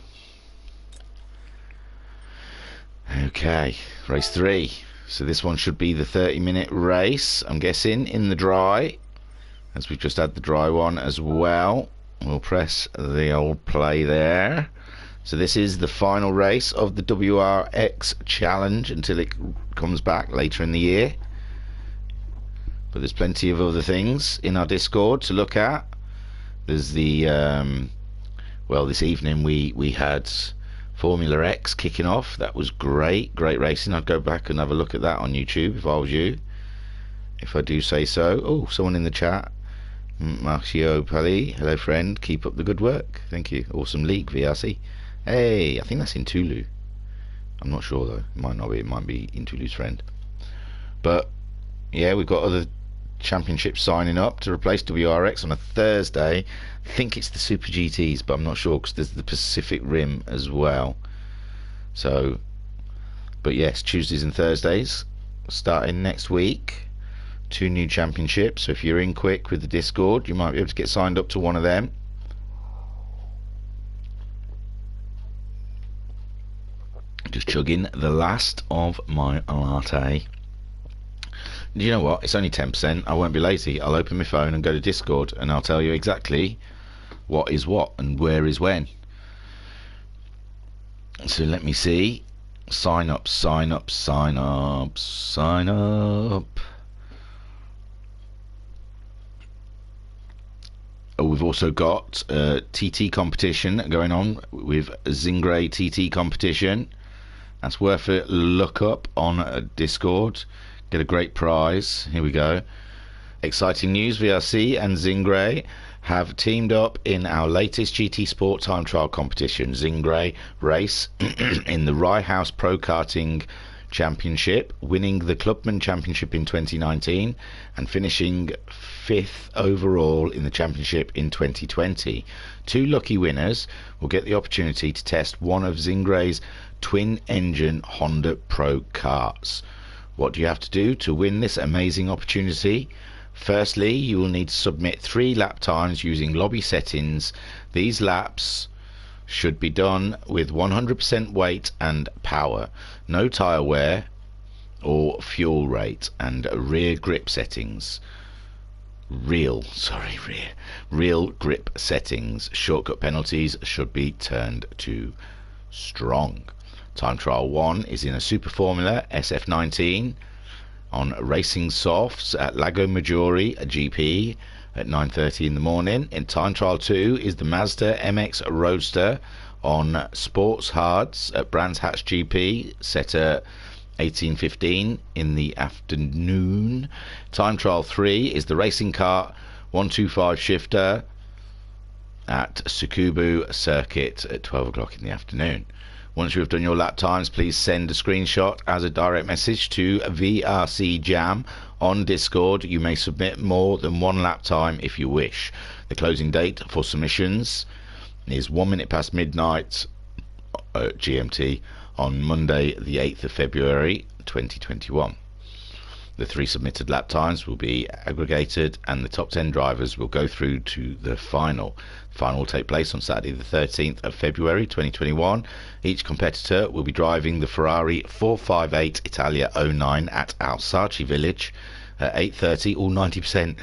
race 3. So this one should be the 30-minute race, I'm guessing, in the dry, as we've just had the dry one as well. We'll press the old play there. So this is the final race of the Wrx Challenge until it comes back later in the year. But there's plenty of other things in our Discord to look at. There's the well, this evening we had Formula X kicking off. That was great racing. I'd go back and have a look at that on YouTube if I was you, if I do say so. Oh, someone in the chat Marcio Pali, hello friend, keep up the good work. Thank you. Awesome league, VRC. Hey, I think that's in Tulu. I'm not sure though. It might not be. It might be in Tulu's friend. But yeah, we've got other championships signing up to replace WRX on a Thursday. I think it's the Super GTs, but I'm not sure because there's the Pacific Rim as well. So, but yes, Tuesdays and Thursdays starting next week. 2 new championships. So if you're in quick with the Discord, you might be able to get signed up to one of them. Just chugging the last of my latte. You know what? It's only 10%. I won't be lazy. I'll open my phone and go to Discord, and I'll tell you exactly what is what and where is when. So let me see. Sign up, sign up, sign up, sign up. We've also got a TT competition going on with Zingray TT competition. That's worth a look up on Discord. Get a great prize. Here we go. Exciting news. VRC and Zingray have teamed up in our latest GT Sport time trial competition. Zingray race in the Rye House Pro Karting Championship, winning the Clubman Championship in 2019 and finishing 5th overall in the championship in 2020. 2 lucky winners will get the opportunity to test one of Zingray's twin-engine Honda Pro karts. What do you have to do to win this amazing opportunity? Firstly, you will need to submit 3 lap times using lobby settings. These laps should be done with 100% weight and power, no tyre wear or fuel rate, and rear grip settings. Real grip settings. Shortcut penalties should be turned to strong. Time trial 1 is in a Super Formula SF19 on Racing Softs at Lago Maggiore GP at 9:30 in the morning. In time trial 2 is the Mazda MX Roadster on Sports Hards at Brands Hatch GP, set at 18:15 in the afternoon. Time trial 3 is the Racing Kart 125 shifter at Sukubu Circuit at 12 o'clock in the afternoon. Once you have done your lap times, please send a screenshot as a direct message to VRC Jam on Discord. You may submit more than 1 lap time if you wish. The closing date for submissions is 1 minute past midnight GMT on Monday the 8th of February 2021. The 3 submitted lap times will be aggregated and the top 10 drivers will go through to the final. The final will take place on Saturday the 13th of February 2021. Each competitor will be driving the Ferrari 458 Italia 09 at Alsace Village at 8:30, all 90%.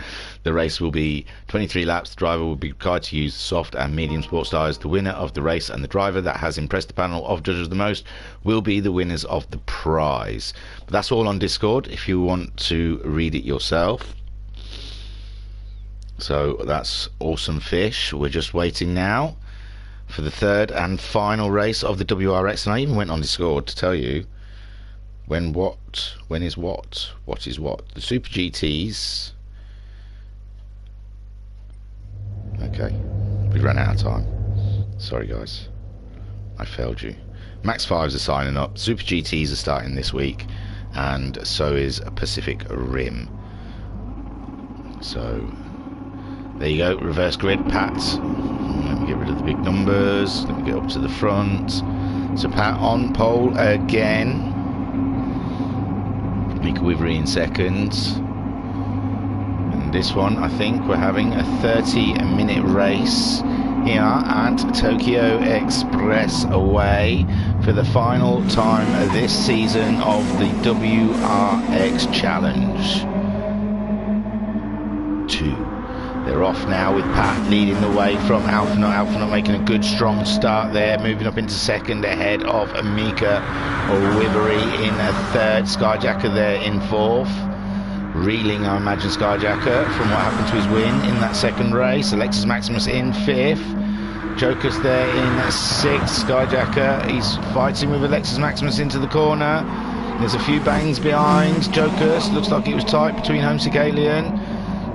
The race will be 23 laps. The driver will be required to use soft and medium sports tyres. The winner of the race and the driver that has impressed the panel of judges the most will be the winners of the prize. But that's all on Discord if you want to read it yourself. So that's awesome fish. We're just waiting now for the 3rd and final race of the WRX, and I even went on Discord to tell you when is what is what. The Super GTs. Okay, we ran out of time. Sorry guys, I failed you. Max 5s are signing up. Super GTs are starting this week, and so is Pacific Rim. So there you go, reverse grid, Pat. Let me get rid of the big numbers. Let me get up to the front. So Pat on pole again. Mika Wivery in second. And this one, I think we're having a 30-minute race here at Tokyo Expressway for the final time this season of the WRX Challenge 2. They're off now with Pat leading the way from Alphanut. Alphanut making a good strong start there, moving up into second ahead of Mika Wivery in a 3rd. Skyjacker there in 4th. Reeling, I imagine, Skyjacker from what happened to his win in that 2nd race. Alexis Maximus in 5th. Joker's there in 6th. Skyjacker, he's fighting with Alexis Maximus into the corner. There's a few bangs behind. Joker's, looks like it was tight between Homesick Alien.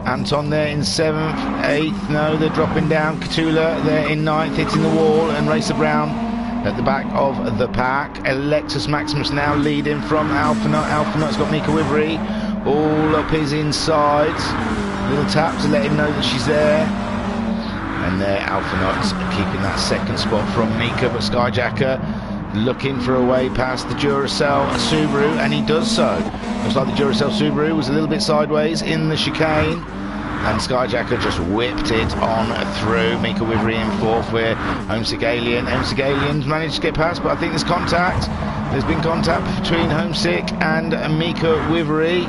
Anton there in 7th, 8th, no, they're dropping down. Catula there in 9th, hitting the wall, and Racer Brown at the back of the pack. Alexis Maximus now leading from Alphanaut. Alphanaut's got Mika Wivery all up his inside. Little tap to let him know that she's there. And there Alphanaut keeping that 2nd spot from Mika, but Skyjacker looking for a way past the Duracell Subaru, and he does so. Looks like the Duracell Subaru was a little bit sideways in the chicane, and Skyjacker just whipped it on through. Mika Wivery in 4th, where Homesick Alien's managed to get past, but I think there's contact. There's been contact between Homesick and Mika Wivery,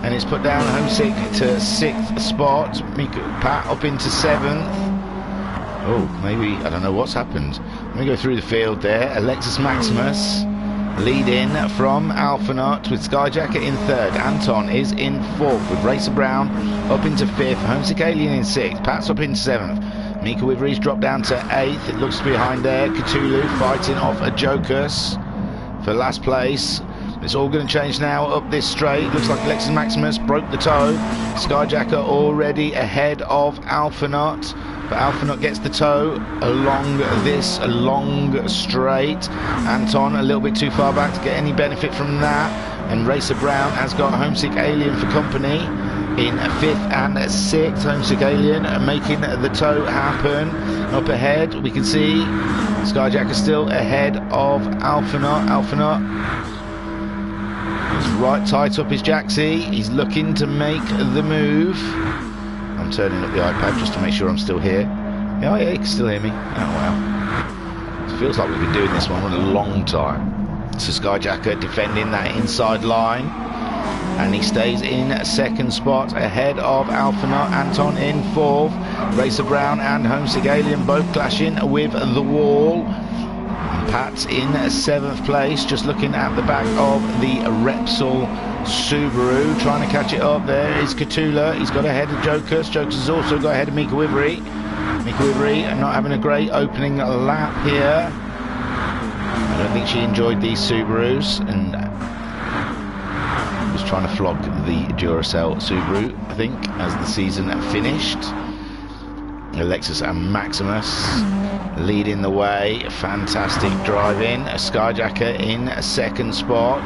and it's put down Homesick to 6th spot. Pat up into 7th. Oh, maybe, I don't know what's happened. Let me go through the field there. Alexis Maximus leading from Alphanaut with Skyjacker in 3rd. Anton is in 4th with Racer Brown up into 5th. Homesick Alien in 6th. Pat's up in 7th. Mika Wivery's dropped down to 8th. It looks behind there. Cthulhu fighting off a Jokus for last place. It's all going to change now up this straight. Looks like Alexis Maximus broke the toe. Skyjacker already ahead of Alphanaut. But Alphanaut gets the toe along this long straight. Anton a little bit too far back to get any benefit from that. And Racer Brown has got Homesick Alien for company in 5th and 6th. Homesick Alien making the toe happen. Up ahead we can see Skyjacker still ahead of Alphanaut. Alphanaut is right tight up his jacksie. He's looking to make the move. I'm turning up the iPad just to make sure I'm still here. Oh yeah, you can still hear me. Oh wow. It feels like we've been doing this one for a long time. So Skyjacker defending that inside line, and he stays in 2nd spot ahead of Alphanaut. Anton in 4th. Racer Brown and Homesick Alien both clashing with the wall. And Pat's in 7th place, just looking at the back of the Wrxc Subaru, trying to catch it up. There is Catula. He's got ahead of Jokus. Jokus has also got ahead of Mika Wivery. Mika Wivery not having a great opening lap here. I don't think she enjoyed these Subarus, and was trying to flog the Duracell Subaru, I think, as the season finished. Alexis and Maximus leading the way. Fantastic driving. A Skyjacker in 2nd spot.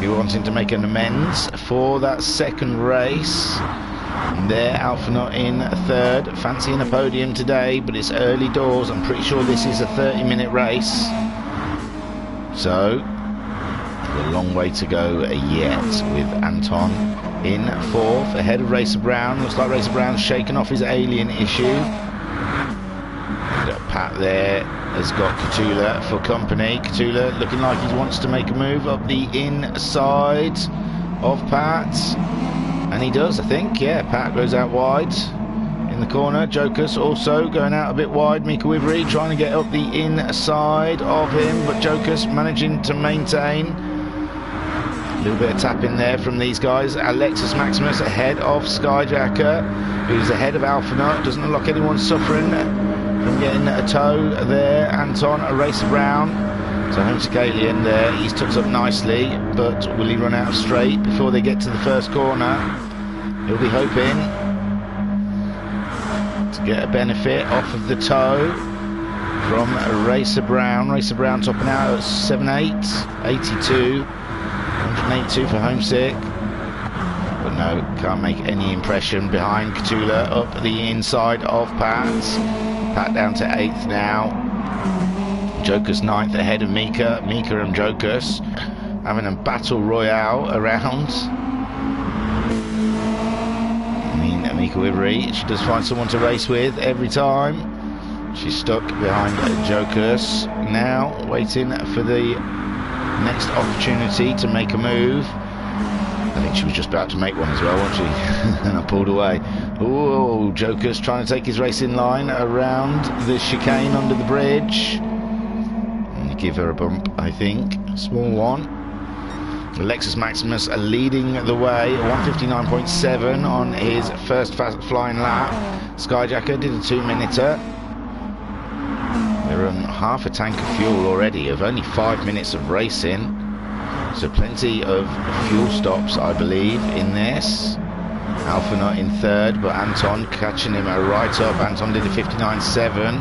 He wanting to make an amends for that 2nd race. And there, Alphanaut in 3rd. Fancying a podium today, but it's early doors. I'm pretty sure this is a 30-minute race. So, a long way to go yet, with Anton in 4th, ahead of Racer Brown. Looks like Racer Brown's shaken off his alien issue. Pat there has got Catula for company. Catula looking like he wants to make a move up the inside of Pat, and he does, I think. Yeah, Pat goes out wide in the corner. Jokus also going out a bit wide. Mika Wivery trying to get up the inside of him, but Jokus managing to maintain. A little bit of tapping there from these guys. Alexis Maximus ahead of Skyjacker, who's ahead of Alphanaut. Doesn't look like anyone's suffering from getting a toe there. Anton, a Racer Brown. So Homesick Alien there, he's tucked up nicely, but will he run out of straight before they get to the 1st corner? He'll be hoping to get a benefit off of the toe from Racer Brown. Racer Brown topping out at 7.8, 82, 182 for Homesick. But no, can't make any impression behind Catula up the inside of Pat. Pat down to 8th now. Jokus 9th ahead of Mika. Mika and Jokus having a battle royale around. I mean, Mika Wivery, she does find someone to race with every time. She's stuck behind Jokus now, waiting for the next opportunity to make a move. I think she was just about to make one as well, wasn't she? And I pulled away. Oh, Jokus trying to take his racing line around the chicane under the bridge. And you give her a bump, I think. A small one. Alexis Maximus leading the way, 159.7 on his first fast flying lap. Skyjacker did a 2-minuter. They're on half a tank of fuel already, of only 5 minutes of racing. So plenty of fuel stops, I believe, in this. Alpha not in third, but Anton catching him right up. Anton did a 59.7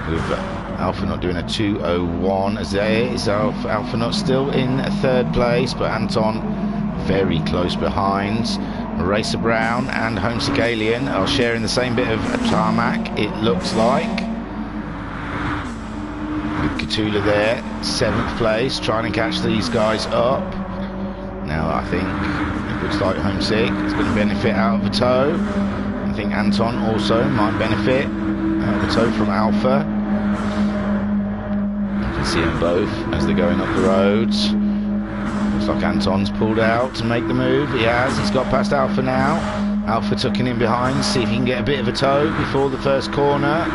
with Alpha not doing a 2:01. As there is Alpha not still in third place, but Anton very close behind. Racer Brown and Homesick Alien are sharing the same bit of tarmac, it looks like. With Cthulhu there, 7th place, trying to catch these guys up. Now I think it looks like Homesick is going to benefit out of a tow. I think Anton also might benefit out of a tow from Alpha. You can see them both as they're going up the roads. Looks like Anton's pulled out to make the move. He has. He's got past Alpha now. Alpha tucking in behind. See if he can get a bit of a tow before the first corner.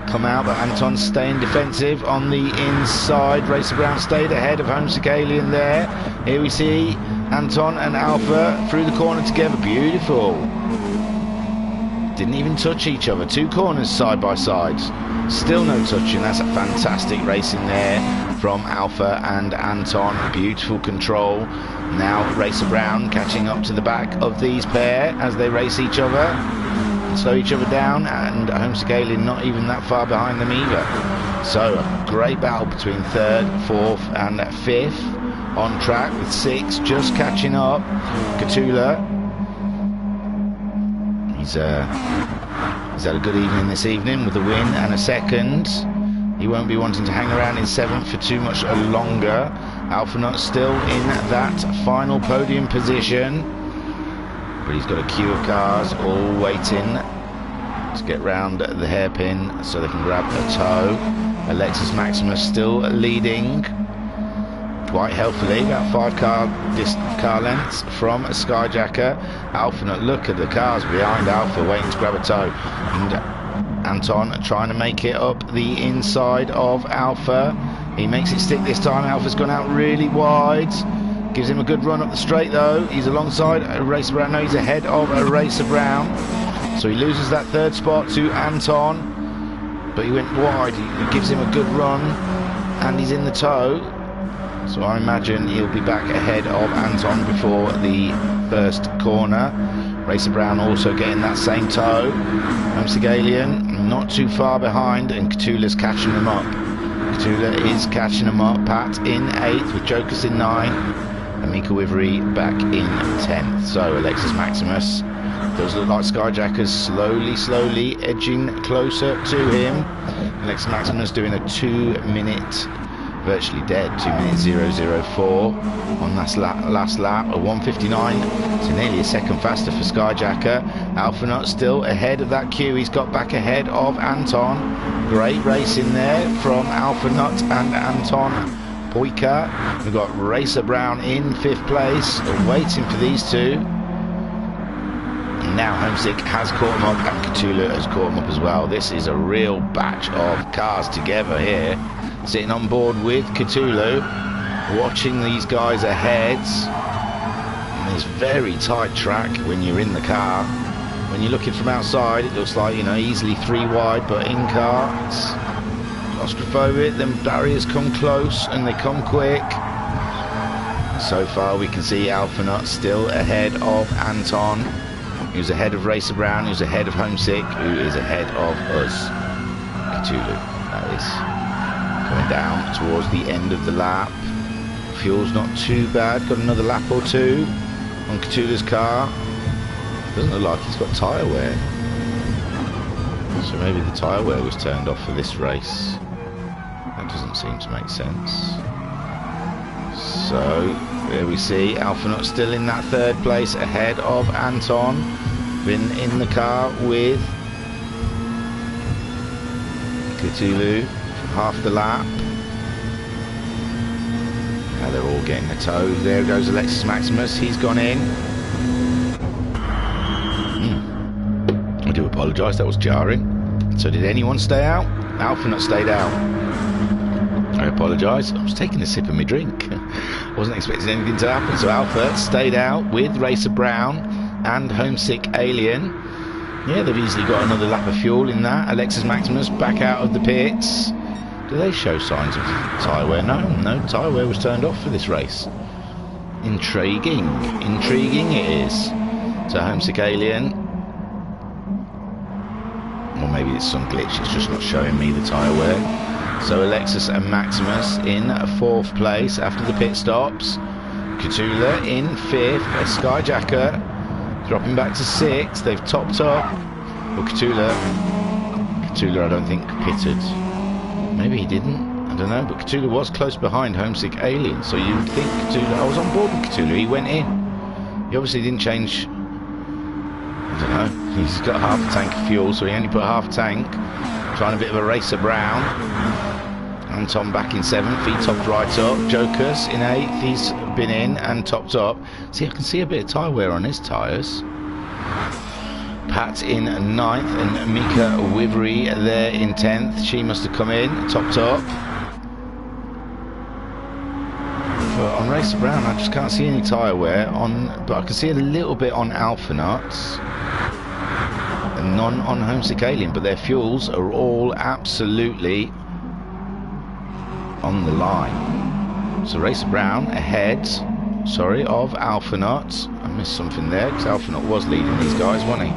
Come out, but Anton's staying defensive on the inside. Racer Brown stayed ahead of Homesick Alien there. Here we see Anton and Alpha through the corner together. Beautiful. Didn't even touch each other. 2 corners side by side. Still no touching. That's a fantastic racing there from Alpha and Anton. Beautiful control. Now Racer Brown catching up to the back of these pair as they race each other and slow each other down, and Homesick Alien not even that far behind them either. So a great battle between 3rd, 4th and 5th on track, with 6 just catching up. Cthulhu, he's had a good evening this evening with a win and a 2nd. He won't be wanting to hang around in 7th for too much longer. Alpha not still in that final podium position, but he's got a queue of cars all waiting to get round the hairpin so they can grab a tow. Alexis Maximus still leading quite healthily, about 5 car lengths from Skyjacker. Alpha not, look at the cars behind Alpha waiting to grab a tow, and Anton trying to make it up the inside of Alpha. He makes it stick this time. Alpha's gone out really wide. Gives him a good run up the straight though. He's alongside a Racer Brown. No, he's ahead of a Racer Brown. So he loses that 3rd spot to Anton. But he went wide. He gives him a good run. And he's in the tow. So I imagine he'll be back ahead of Anton before the first corner. Racer Brown also getting that same tow. Homesick Alien not too far behind, and Cthulhu's catching him up. Cthulhu is catching him up. Pat in 8th with Jokers in 9. And Mika Wivery back in 10th. So Alexis Maximus does look like Skyjacker's slowly edging closer to him. Alexis Maximus doing a 2-minute, virtually dead, 2:00.004 on that last lap, a 1:59, so nearly a second faster for Skyjacker. Alpha Nut still ahead of that queue. He's got back ahead of Anton. Great racing there from Alpha Nut and Anton Poika. We've got Racer Brown in 5th place, waiting for these two. And now Homesick has caught him up, and Cthulhu has caught him up as well. This is a real batch of cars together here, sitting on board with Cthulhu, watching these guys ahead. And it's very tight track when you're in the car. When you're looking from outside, it looks like, you know, easily 3 wide, but in car it's claustrophobic. Then barriers come close and they come quick. So far we can see Alpha Nut still ahead of Anton, who's ahead of Racer Brown, who's ahead of Homesick, who is ahead of us. Cthulhu, that is. Coming down towards the end of the lap. Fuel's not too bad, got another lap or 2 on Cthulhu's car. Doesn't look like he's got tyre wear, so maybe the tyre wear was turned off for this race. That doesn't seem to make sense. So there we see Alpha Nut still in that 3rd place ahead of Anton. Been in the car with Cthulhu for half the lap. Now they're all getting a tow. There goes Alexis Maximus, he's gone in. I do apologise, that was jarring. So did anyone stay out? Alpha Nut stayed out. I apologise, I was taking a sip of my drink. Wasn't expecting anything to happen. So Alpha stayed out with Racer Brown and Homesick Alien. Yeah, they've easily got another lap of fuel in that. Alexis Maximus back out of the pits. Do they show signs of tyre wear? No, tyre wear was turned off for this race. Intriguing. Intriguing it is. So Homesick Alien. Or maybe it's some glitch, it's just not showing me the tyre wear. So Wrxc and Maximus in 4th place after the pit stops. Cthulhu in 5th. Skyjacker dropping back to 6th. They've topped up. Well, Cthulhu I don't think pitted. Maybe he didn't. I don't know, but Cthulhu was close behind Homesick Alien, so you'd think Cthulhu... I was on board with Cthulhu, he went in. He obviously didn't change... I don't know, he's got half a tank of fuel, so he only put half a tank. Trying a bit of a Racer Brown. Anton back in 7th, he topped right up. Jokers in 8th, he's been in and topped up. See, I can see a bit of tyre wear on his tyres. Pat in 9th and Mika Wivery there in 10th. She must have come in, topped up. But on Racer Brown, I just can't see any tyre wear on, but I can see a little bit on Alpha Nuts and none on Homesick Alien. But their fuels are all absolutely on the line. So Racer Brown ahead, sorry, of Alpha Nuts. I missed something there because Alpha Nut was leading these guys, wasn't he?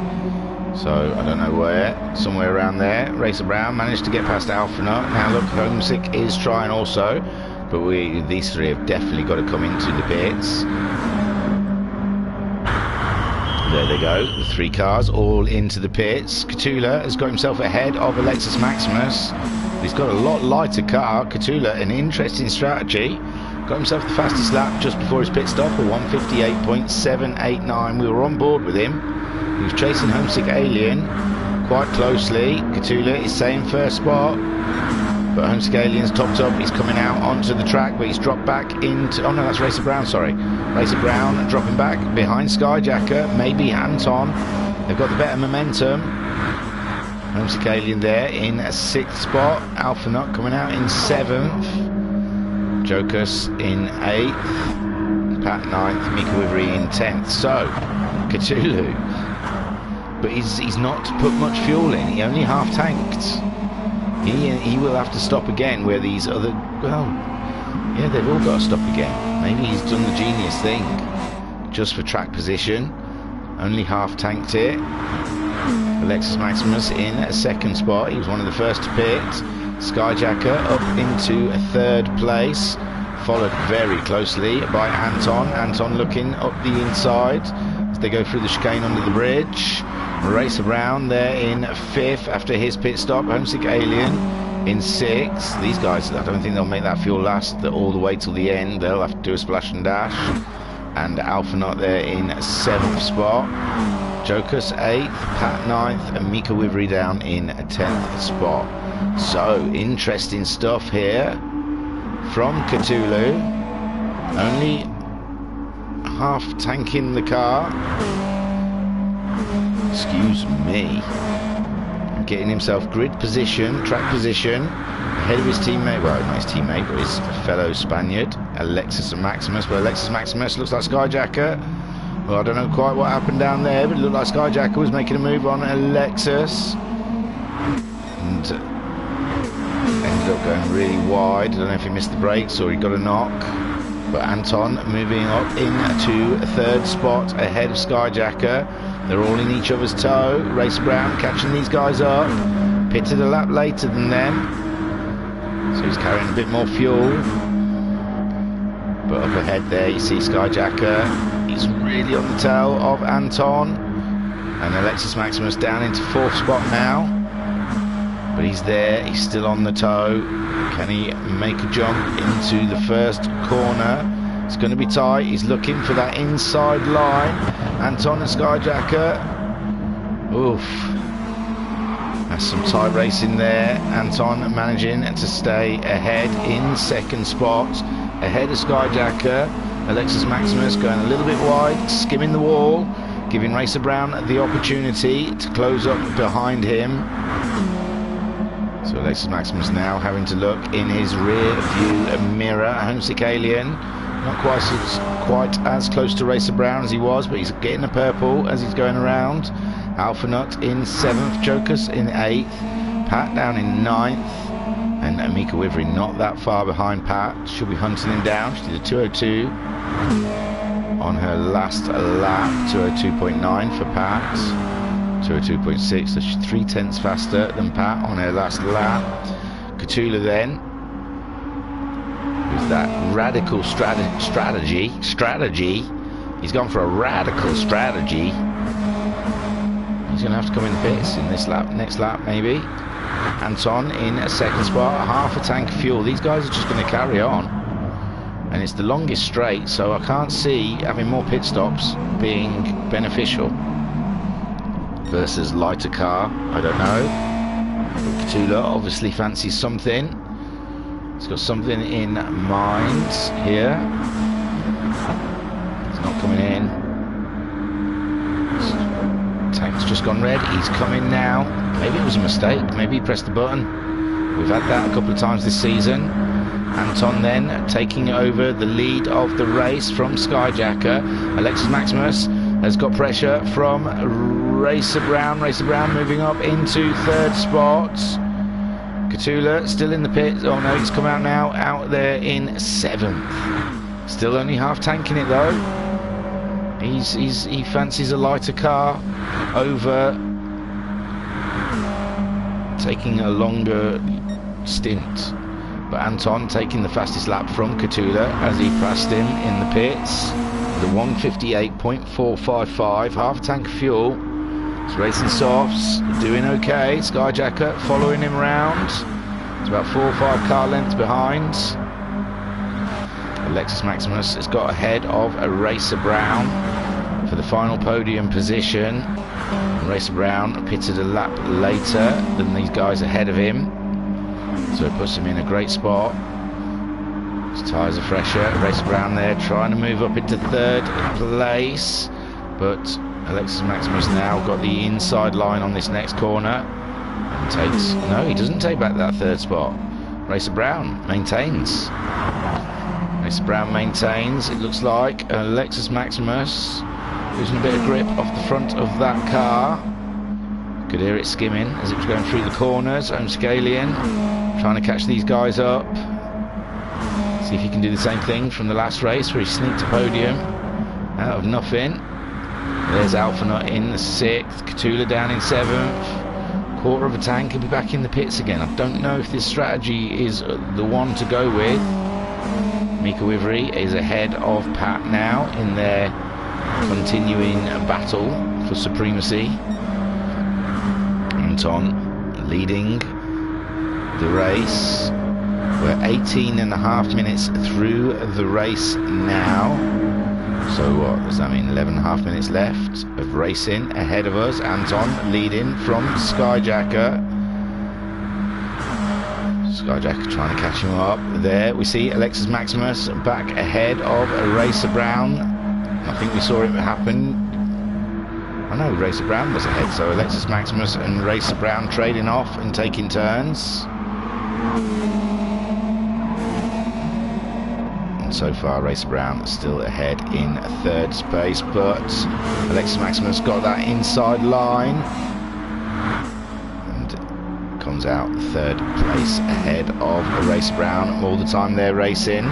So I don't know where, somewhere around there. Racer Brown managed to get past Alpha Nut. Now look, Homesick is trying also. But these three have definitely got to come into the pits. There they go, the 3 cars all into the pits. Cthulhu has got himself ahead of Wrxc Maximus. He's got a lot lighter car. Cthulhu, an interesting strategy. Got himself the fastest lap just before his pit stop, a 1:58.789. We were on board with him. He was chasing Homesick Alien quite closely. Cthulhu is saying 1st spot. But Homesick Alien's topped up, he's coming out onto the track, but he's dropped back into... Oh no, that's Racer Brown, sorry. Racer Brown dropping back behind Skyjacker, maybe Anton. They've got the better momentum. Homesick Alien there in 6th spot. Alpha Nut coming out in 7th. Jokers in 8th. Pat 9th, Mika Wivery in 10th. So, Cthulhu. But he's not put much fuel in, he only half tanked. He will have to stop again where these other... Well, yeah, they've all got to stop again. Maybe he's done the genius thing. Just for track position. Only half tanked it. Wrxc Maximus in a 2nd spot. He was one of the first to pit. Skyjacker up into a 3rd place. Followed very closely by Anton. Anton looking up the inside as they go through the chicane under the bridge. Racer Brown there in 5th after his pit stop. Homesick Alien in 6th. These guys, I don't think they'll make that fuel last all the way till the end. They'll have to do a splash and dash. And Alpha Nut there in 7th spot. Jokers 8th, Pat 9th, and Mika Wivery down in 10th spot. So, interesting stuff here from Cthulhu. Only half tanking the car. Excuse me. Getting himself grid position, track position, ahead of his teammate, well not his teammate, but his fellow Spaniard, Wrxc and Maximus. But Wrxc Maximus looks like Skyjacker. Well, I don't know quite what happened down there, but it looked like Skyjacker was making a move on Wrxc. And ended up going really wide. I don't know if he missed the brakes or he got a knock. But Anton moving up into a 3rd spot ahead of Skyjacker. They're all in each other's tow. Racer Brown catching these guys up. Pitted a lap later than them. So he's carrying a bit more fuel. But up ahead there you see Skyjacker. He's really on the tail of Anton. And Wrxc Maximus down into 4th spot now. But he's there, he's still on the toe. Can he make a jump into the 1st corner? It's going to be tight. He's looking for that inside line. Anton and Skyjacker. Oof. That's some tight racing there. Anton managing to stay ahead in 2nd spot. Ahead of Skyjacker. Wrxc Maximus going a little bit wide, skimming the wall, giving Racer Brown the opportunity to close up behind him. So Wrxc Maximus now having to look in his rear view mirror. Homesick Alien, not quite as close to Racer Brown as he was, but he's getting a purple as he's going around. Alpha Nut in 7th, Jokers in 8th, Pat down in 9th, and Mika Wivery not that far behind Pat. Should be hunting him down. She did a 2:02. on her last lap, 202.9 for Pat, 202.6, so she's 3/10 faster than Pat on her last lap. Cthulhu then, with that radical strategy, he's gone for a radical strategy. He's going to have to come in the pits in this lap, next lap maybe. Anton in a second spot, half a tank of fuel. These guys are just going to carry on. And it's the longest straight, so I can't see having more pit stops being beneficial. Versus lighter car, I don't know. Cthulhu obviously fancies something. He's got something in mind here. He's not coming in. Tank's just gone red. He's coming now. Maybe it was a mistake. Maybe he pressed the button. We've had that a couple of times this season. Anton then taking over the lead of the race from Skyjacker. Alexis Maximus has got pressure from Racer Brown. Racer Brown moving up into third spot. Cthulhu still in the pit. Oh no, he's come out now, out there in seventh. Still only half tanking it though. He fancies a lighter car over taking a longer stint. But Anton taking the fastest lap from Cthulhu as he passed him in the pits. The 158.455, half a tank of fuel. It's racing softs, doing okay. Skyjacker following him round. It's about 4 or 5 car lengths behind. Alexis Maximus has got ahead of a Racer Brown for the final podium position. And Racer Brown pitted a lap later than these guys ahead of him, so it puts him in a great spot. His tyres are fresher. Racer Brown there trying to move up into third place, but Alexis Maximus now got the inside line on this next corner and takes, no, he doesn't take back that third spot. Racer Brown maintains. Racer Brown maintains, it looks like. Alexis Maximus losing a bit of grip off the front of that car. Could hear it skimming as it was going through the corners. Wrxc Ii trying to catch these guys up. See if he can do the same thing from the last race where he sneaked a podium out of nothing. There's Alphanut in the 6th, Cthulhu down in 7th. Quarter of a tank, he'll be back in the pits again. I don't know if this strategy is the one to go with. Mika Wivery is ahead of Pat now in their continuing battle for supremacy. Anton leading the race. We're 18.5 minutes through the race now. So what does that mean? 11.5 minutes left of racing ahead of us. Anton leading from Skyjacker. Skyjacker trying to catch him up. There we see Alexis Maximus back ahead of Racer Brown. I think we saw it happen. I know Racer Brown was ahead, so Alexis Maximus and Racer Brown trading off and taking turns. And so far Racer Brown is still ahead in third space, but Alexis Maximus got that inside line and comes out third place ahead of Racer Brown. All the time they're racing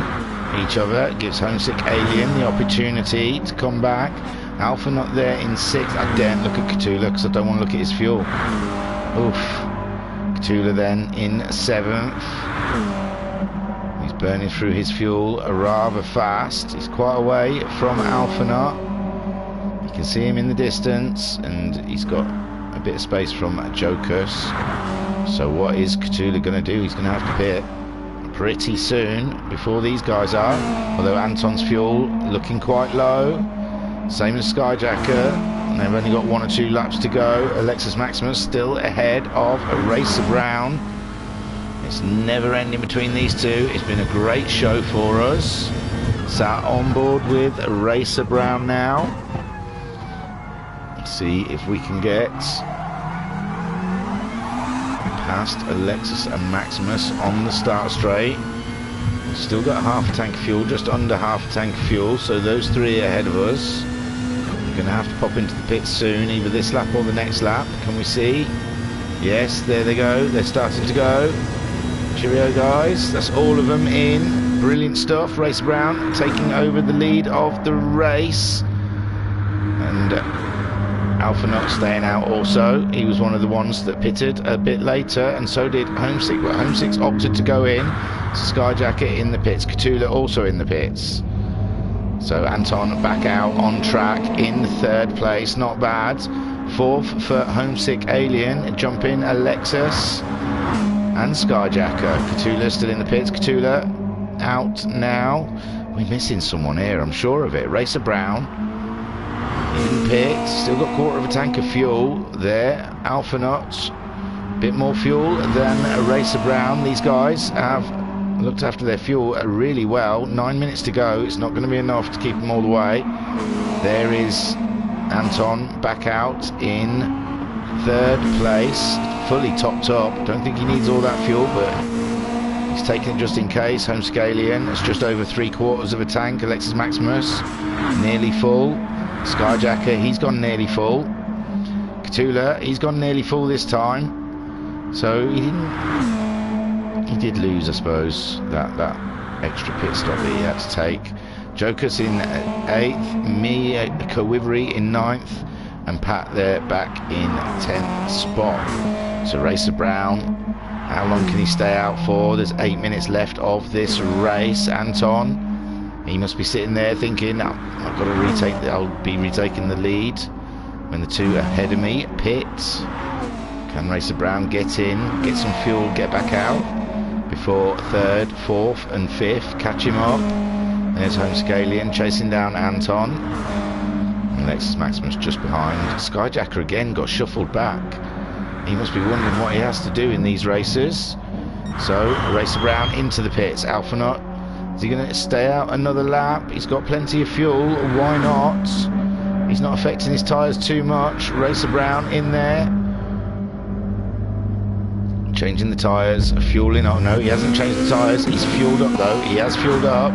each other. It gives Homesick Alien the opportunity to come back. Alpha not there in 6th. I daren't look at Cthulhu because I don't want to look at his fuel. Oof. Cthulhu then in 7th. He's burning through his fuel rather fast. He's quite away from Alphanut. You can see him in the distance, and he's got a bit of space from Jokers. So what is Cthulhu going to do? He's going to have to pit pretty soon before these guys are. Although Anton's fuel looking quite low. Same as Skyjacker. And they've only got 1 or 2 laps to go. Alexis Maximus still ahead of Racer Brown. It's never ending between these two. It's been a great show for us. Sat on board with Racer Brown now. Let's see if we can get past Alexis and Maximus on the start straight. Still got half a tank of fuel, just under half a tank of fuel, so those 3 ahead of us. We're going to have to pop into the pits soon, either this lap or the next lap. Can we see? Yes, there they go. They're starting to go. Cheerio, guys. That's all of them in. Brilliant stuff. Racer Brown taking over the lead of the race. And Alpha Knot staying out also. He was one of the ones that pitted a bit later, and so did Homesick. But Homesick's opted to go in. Skyjacker in the pits. Cthulhu also in the pits. So Anton back out on track in third place. Not bad. Fourth for Homesick Alien. Jump in Alexis and Skyjacker. Cthulhu still in the pits. Cthulhu out now. We're missing someone here, I'm sure of it. Racer Brown in pits. Still got quarter of a tank of fuel there. Alpha Knot, bit more fuel than Racer Brown. These guys have looked after their fuel really well. 9 minutes to go. It's not going to be enough to keep them all the way. There is Anton back out in third place, fully topped up. Don't think he needs all that fuel, but he's taking it just in case. Homesick Alien, it's just over 3/4 of a tank. Alexis Maximus nearly full. Skyjacker, he's gone nearly full. Cthulhu, he's gone nearly full this time. So he did lose, I suppose, that extra pit stop that he had to take. Joker's in 8th, Mia Kawivery in 9th, and Pat there back in 10th spot. So Racer Brown, how long can he stay out for? There's 8 minutes left of this race. Anton, he must be sitting there thinking, I've got to retake, I'll be retaking the lead when the two ahead of me pit. Can Racer Brown get in, get some fuel, get back out before 3rd, 4th and 5th catch him up? There's Homesick Alien chasing down Anton. And Alexis Maximus just behind. Skyjacker again got shuffled back. He must be wondering what he has to do in these races. So Racer Brown into the pits. Alpha Knot, is he going to stay out another lap? He's got plenty of fuel, why not? He's not affecting his tyres too much. Racer Brown in there, changing the tyres, fueling up. No, he hasn't changed the tyres. He's fueled up though. He has fueled up.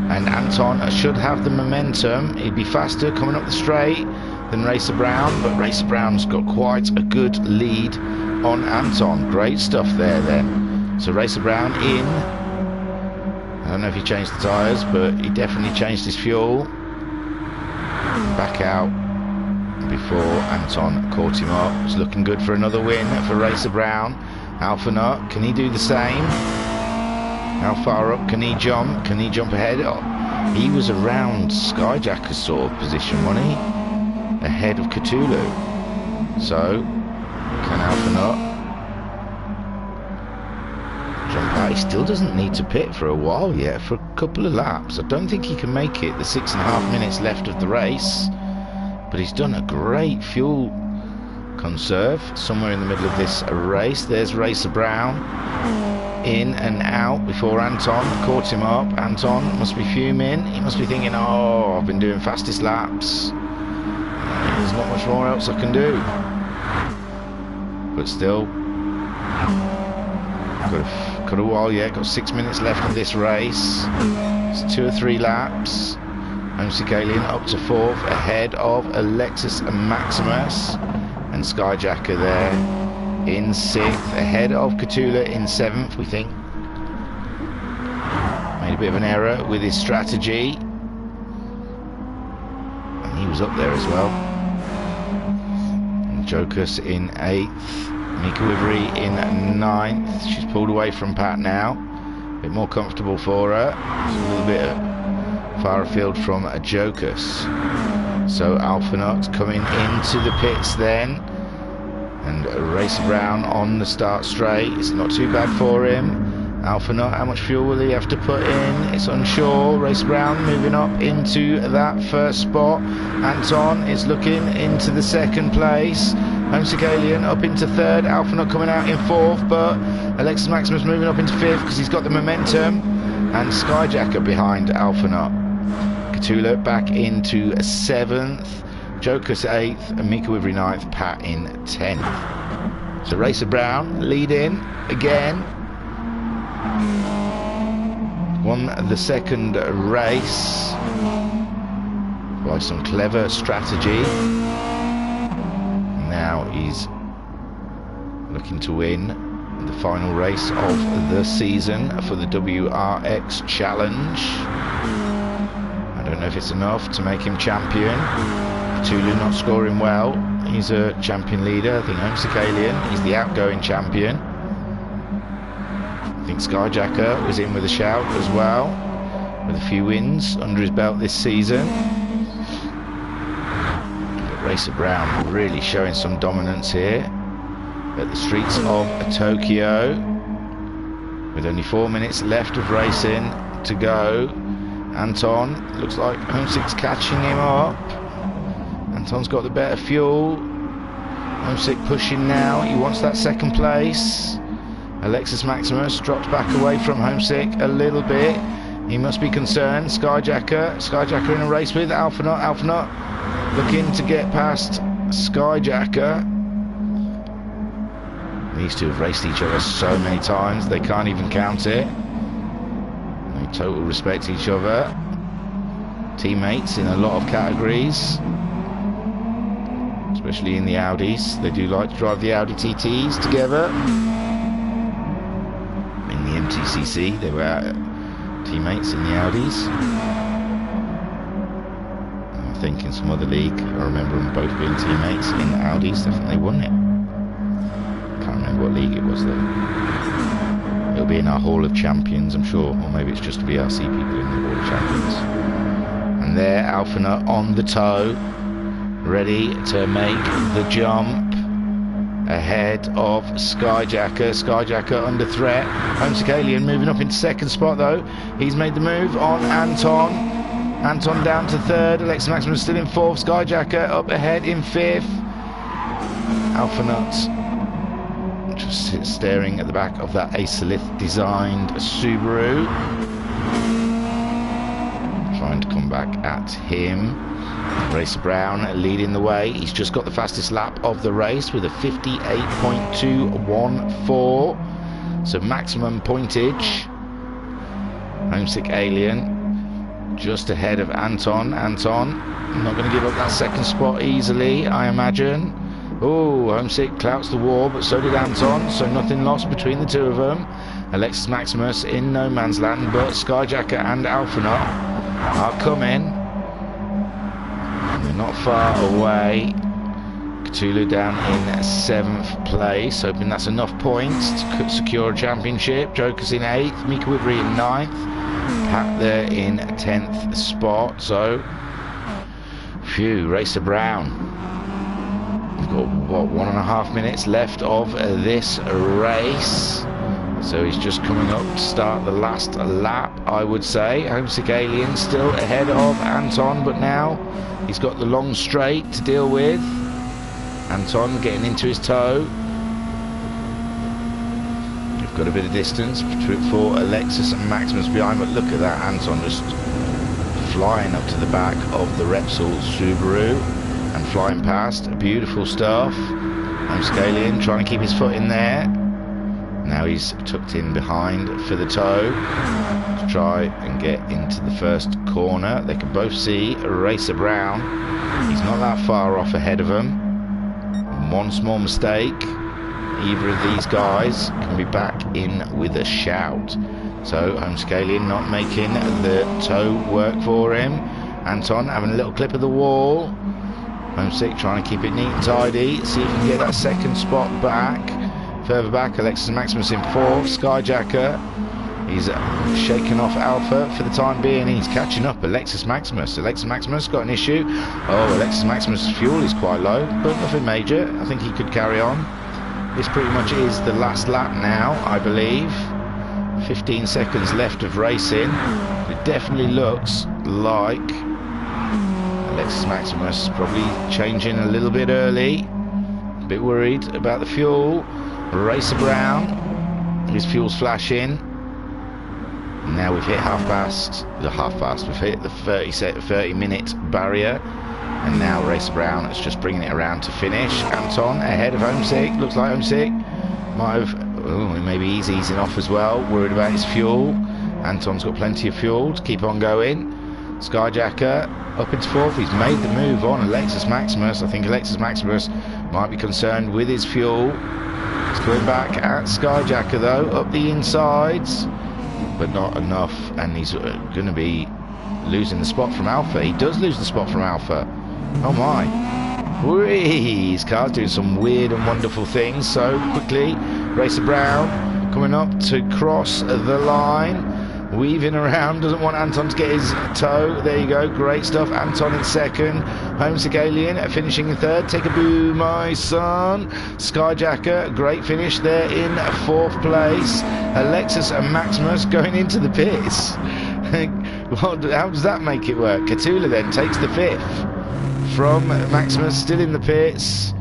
And Anton should have the momentum. He'd be faster coming up the straight than Racer Brown, but Racer Brown's got quite a good lead on Anton. Great stuff there then. So Racer Brown in. I don't know if he changed the tyres, but he definitely changed his fuel. Back out before Anton caught him up. It's looking good for another win for Racer Brown. Alpha Knot, can he do the same? How far up can he jump? Can he jump ahead? Oh, he was around Skyjacker's sort of position, wasn't he? Ahead of Cthulhu. So, can Alpha Knot jump out? He still doesn't need to pit for a while yet, for a couple of laps. I don't think he can make it the 6.5 minutes left of the race. But he's done a great fuel conserve somewhere in the middle of this race. There's Racer Brown. In and out before Anton caught him up. Anton must be fuming. He must be thinking, oh, I've been doing fastest laps. There's not much more else I can do. But still, got a while yet. Got 6 minutes left of this race. It's 2 or 3 laps. Homesick Alien up to 4th, ahead of Alexis and Maximus. And Skyjacker there in 6th, ahead of Cthulhu in 7th, we think. Made a bit of an error with his strategy. And he was up there as well. And Jokus in 8th. Mika Wivery in 9th. She's pulled away from Pat now. A bit more comfortable for her. It's a little bit far afield from Jokus. So Alpha Knot coming into the pits then. And Racer Brown on the start straight. It's not too bad for him. Alpha Knot, how much fuel will he have to put in? It's unsure. Racer Brown moving up into that first spot. Anton is looking into the 2nd place. Homesick Alien up into 3rd. Alpha Knot coming out in 4th, but Alexis Maximus moving up into 5th because he's got the momentum. And Skyjacker behind Alpha Knot. Cthulhu back into 7th. Jokus 8th, and Mika Wivery 9th, Pat in 10th. So Racer Brown lead in again. Won the 2nd race by some clever strategy. Now he's looking to win The final race of the season for the Wrx Challenge. I don't know if it's enough to make him champion. Cthulhu not scoring well. He's a champion leader. I think Wrxc Ii, he's the outgoing champion. I think Skyjacker was in with a shout as well, with a few wins under his belt this season. But Racer Brown really showing some dominance here at the streets of Tokyo, with only 4 minutes left of racing to go. Anton, looks like Wrxc's catching him up. Anton's got the better fuel. Wrxc pushing now, he wants that second place. Alexis Maximus drops back away from Wrxc a little bit. He must be concerned. Skyjacker in a race with Alphanaut. Alphanaut looking to get past Skyjacker. These two have raced each other so many times they can't even count it. They total respect each other. Teammates in a lot of categories, especially in the Audis. They do like to drive the Audi TTs together. In the MTCC they were teammates in the Audis. I think in some other league I remember them both being teammates in the Audis. I think they won it. Can't remember what league it was though. It'll be in our Hall of Champions, I'm sure, or maybe it's just BRC people in the Hall of Champions. And there, Alphanaut on the toe, ready to make the jump ahead of Skyjacker. Skyjacker under threat. Wrxc Ii moving up into second spot though. He's made the move on Anton. Anton down to third. Alexis Maximus still in fourth. Skyjacker up ahead in fifth. Alphanaut just staring at the back of that Acelith designed Subaru, trying to come back at him. Racer Brown leading the way. He's just got the fastest lap of the race with a 58.214, so maximum pointage. Wrxc Ii just ahead of Anton. Anton not going to give up that second spot easily, I imagine. Oh, Wrxc clouts the wall, but so did Anton, so nothing lost between the two of them. Alexis Maximus in no man's land, but Skyjacker and Alphanaut are coming. They're not far away. Cthulhu down in 7th place, hoping that's enough points to secure a championship. Joker's in 8th, Mika Whitbury in 9th, Pat there in 10th spot. So, phew, Racer Brown. We've got, what, 1.5 minutes left of this race. So he's just coming up to start the last lap, I would say. Wrxc Ii still ahead of Anton, but now he's got the long straight to deal with. Anton getting into his toe. We've got a bit of distance for Alexis and Maximus behind, but look at that, Anton just flying up to the back of the Repsol Subaru and flying past. Beautiful stuff. Wrxc Ii trying to keep his foot in there. Now he's tucked in behind for the toe to try and get into the first corner. They can both see Racer Brown. He's not that far off ahead of them. One small mistake, either of these guys can be back in with a shout. So Wrxc Ii not making the toe work for him. Anton having a little clip of the wall. Wrxc trying to keep it neat and tidy, see if he can get that second spot back. Further back, Alexis Maximus in 4th. Skyjacker, he's shaken off Alpha for the time being. He's catching up Alexis Maximus. Alexis Maximus got an issue. Oh, Alexis Maximus' fuel is quite low, but nothing major. I think he could carry on. This pretty much is the last lap now, I believe. 15 seconds left of racing. It definitely looks like Alexis Maximus probably changing a little bit early. A bit worried about the fuel. Racer Brown, his fuel's flashing. Now we've hit we've hit the 30-minute barrier, and now Racer Brown is just bringing it around to finish. Anton ahead of Wrxc. Looks like Wrxc might have, maybe he's easing off as well, worried about his fuel. Anton's got plenty of fuel to keep on going. Skyjacker up into 4th. He's made the move on Alexis Maximus. I think Alexis Maximus might be concerned with his fuel. He's coming back at Skyjacker though, up the insides, but not enough, and he's going to be losing the spot from Alpha. He does lose the spot from Alpha. Oh my. Whee! His car's doing some weird and wonderful things. So quickly, Racer Brown coming up to cross the line. Weaving around, doesn't want Anton to get his toe. There you go, great stuff. Anton in second. Homesick Alien finishing in third. Take a boo, my son. Skyjacker, great finish there in fourth place. Alexis and Maximus going into the pits. Well, how does that make it work? Cthulhu then takes the fifth from Maximus, still in the pits.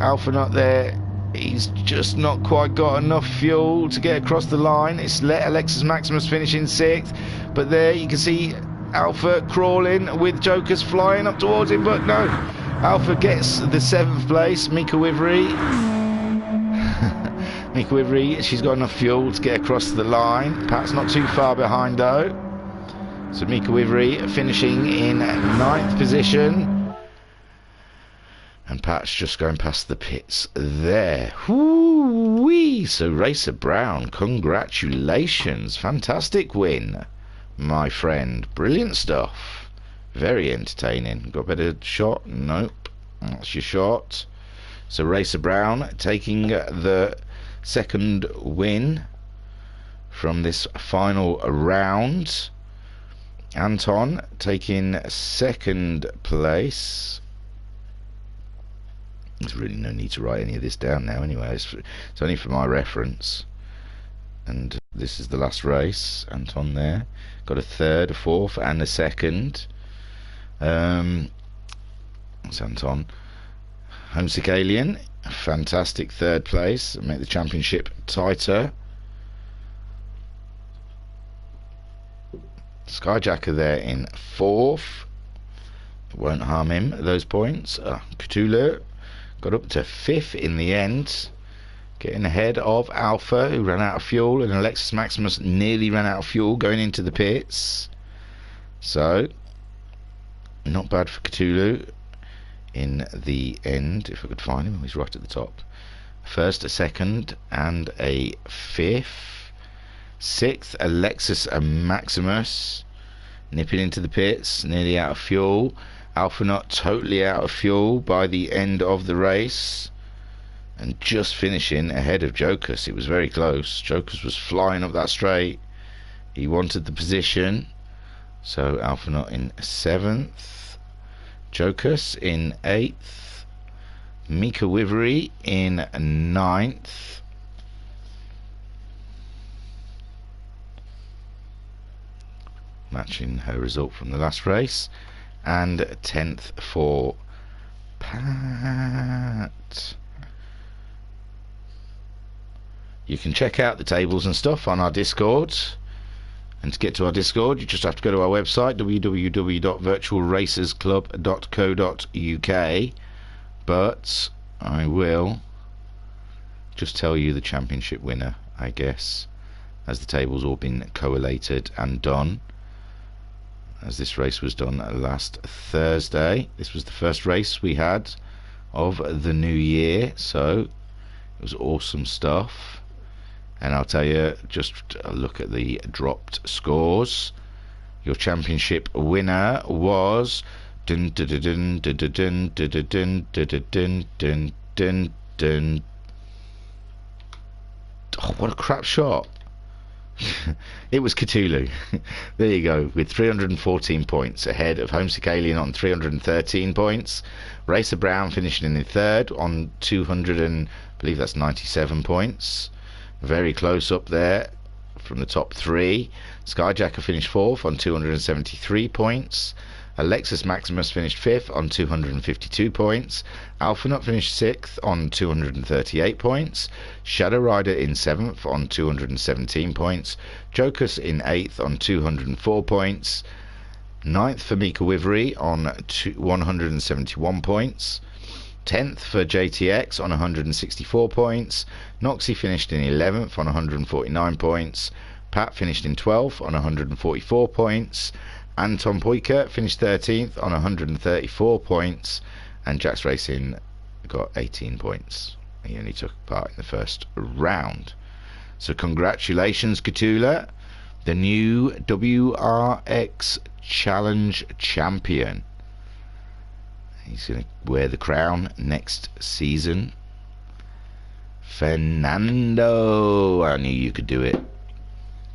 Alpha not there. He's just not quite got enough fuel to get across the line. It's let Alexis Maximus finish in sixth, but there you can see Alpha crawling with Jokers flying up towards him, but no. Alpha gets the seventh place. Mika Wivery. Mika Wivery, she's got enough fuel to get across the line. Pat's not too far behind though. So Mika Wivery finishing in ninth position. And Pat's just going past the pits there. Whoo-wee! So Racer Brown, congratulations. Fantastic win, my friend. Brilliant stuff. Very entertaining. Got a better shot? Nope. That's your shot. So Racer Brown taking the second win from this final round. Anton taking second place. There's really no need to write any of this down now anyway. It's only for my reference. And this is the last race. Anton there. Got a third, a fourth and a second. That's Anton. Homesick Alien. Fantastic third place. Make the championship tighter. Skyjacker there in fourth. Won't harm him, those points. Cthulhu got up to fifth in the end, getting ahead of Alpha, who ran out of fuel, and Alexis Maximus nearly ran out of fuel going into the pits. So, not bad for Cthulhu in the end, if I could find him. He's right at the top. First, a second, and a fifth. Sixth, Alexis and Maximus nipping into the pits, nearly out of fuel. Alpha not totally out of fuel by the end of the race, and just finishing ahead of Jokers. It was very close. Jokers was flying up that straight. He wanted the position. So Alpha not in seventh, Jokers in eighth, Mika Wivery in ninth, matching her result from the last race, and 10th for Pat. You can check out the tables and stuff on our Discord, and to get to our Discord you just have to go to our website www.virtualracersclub.co.uk. but I will just tell you the championship winner, I guess, as the tables all been collated and done, as this race was done last Thursday. This was the first race we had of the new year, so it was awesome stuff. And I'll tell you, just a look at the dropped scores. Your championship winner was oh, what a crap shot. It was Cthulhu. There you go, with 314 points, ahead of Homesick Alien on 313 points. Racer Brown finishing in third on 200 and I believe that's 97 points. Very close up there from the top three. Skyjacker finished fourth on 273 points. Alexis Maximus finished fifth on 252 points. Alphanut finished sixth on 238 points. Shadow Rider in seventh on 217 points. Jokers in eighth on 204 points. Ninth for Mika Wivery on 171 points. 10th for JTX on 164 points. Noxie finished in 11th on 149 points. Pat finished in 12th on 144 points. Anton Poiker finished 13th on 134 points. And Jax Racing got 18 points. He only took part in the first round. So congratulations, Cthulhu, the new WRX Challenge champion. He's going to wear the crown next season. Fernando, I knew you could do it.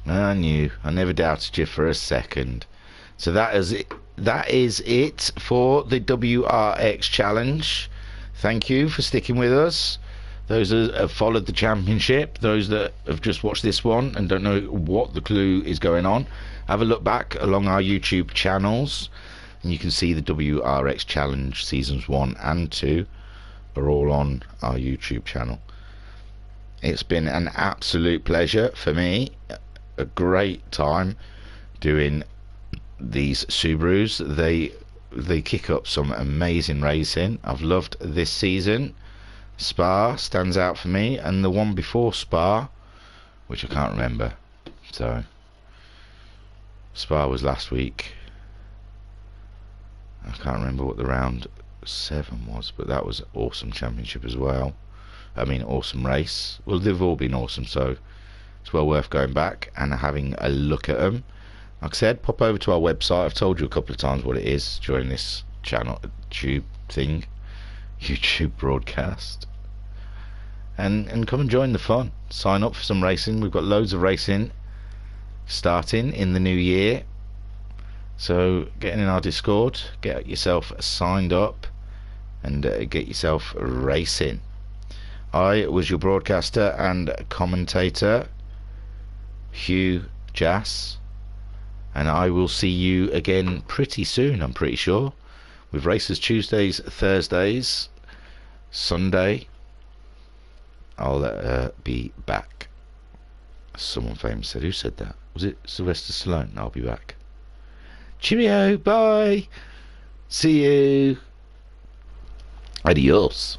I knew. I never doubted you for a second. So that is it. That is it for the WRX Challenge. Thank you for sticking with us. Those that have followed the championship, those that have just watched this one and don't know what the clue is going on, have a look back along our YouTube channels and you can see the WRX Challenge Seasons 1 and 2 are all on our YouTube channel. It's been an absolute pleasure for me, a great time doing these Subarus. They kick up some amazing racing. I've loved this season. Spa stands out for me, and the one before Spa, which I can't remember. So Spa was last week. I can't remember what the round 7 was, but that was awesome championship as well. I mean, awesome race. Well, they've all been awesome, so it's well worth going back and having a look at them. Like I said, pop over to our website. I've told you a couple of times what it is during this channel YouTube broadcast, and come and join the fun. Sign up for some racing. We've got loads of racing starting in the new year, so get in our Discord, get yourself signed up, and get yourself racing. I was your broadcaster and commentator, Hugh Jass, and I will see you again pretty soon, I'm pretty sure, with races Tuesdays, Thursdays, Sunday. I'll be back. Someone famous said. Who said that? Was it Sylvester Stallone? I'll be back. Cheerio, bye. See you. Adios.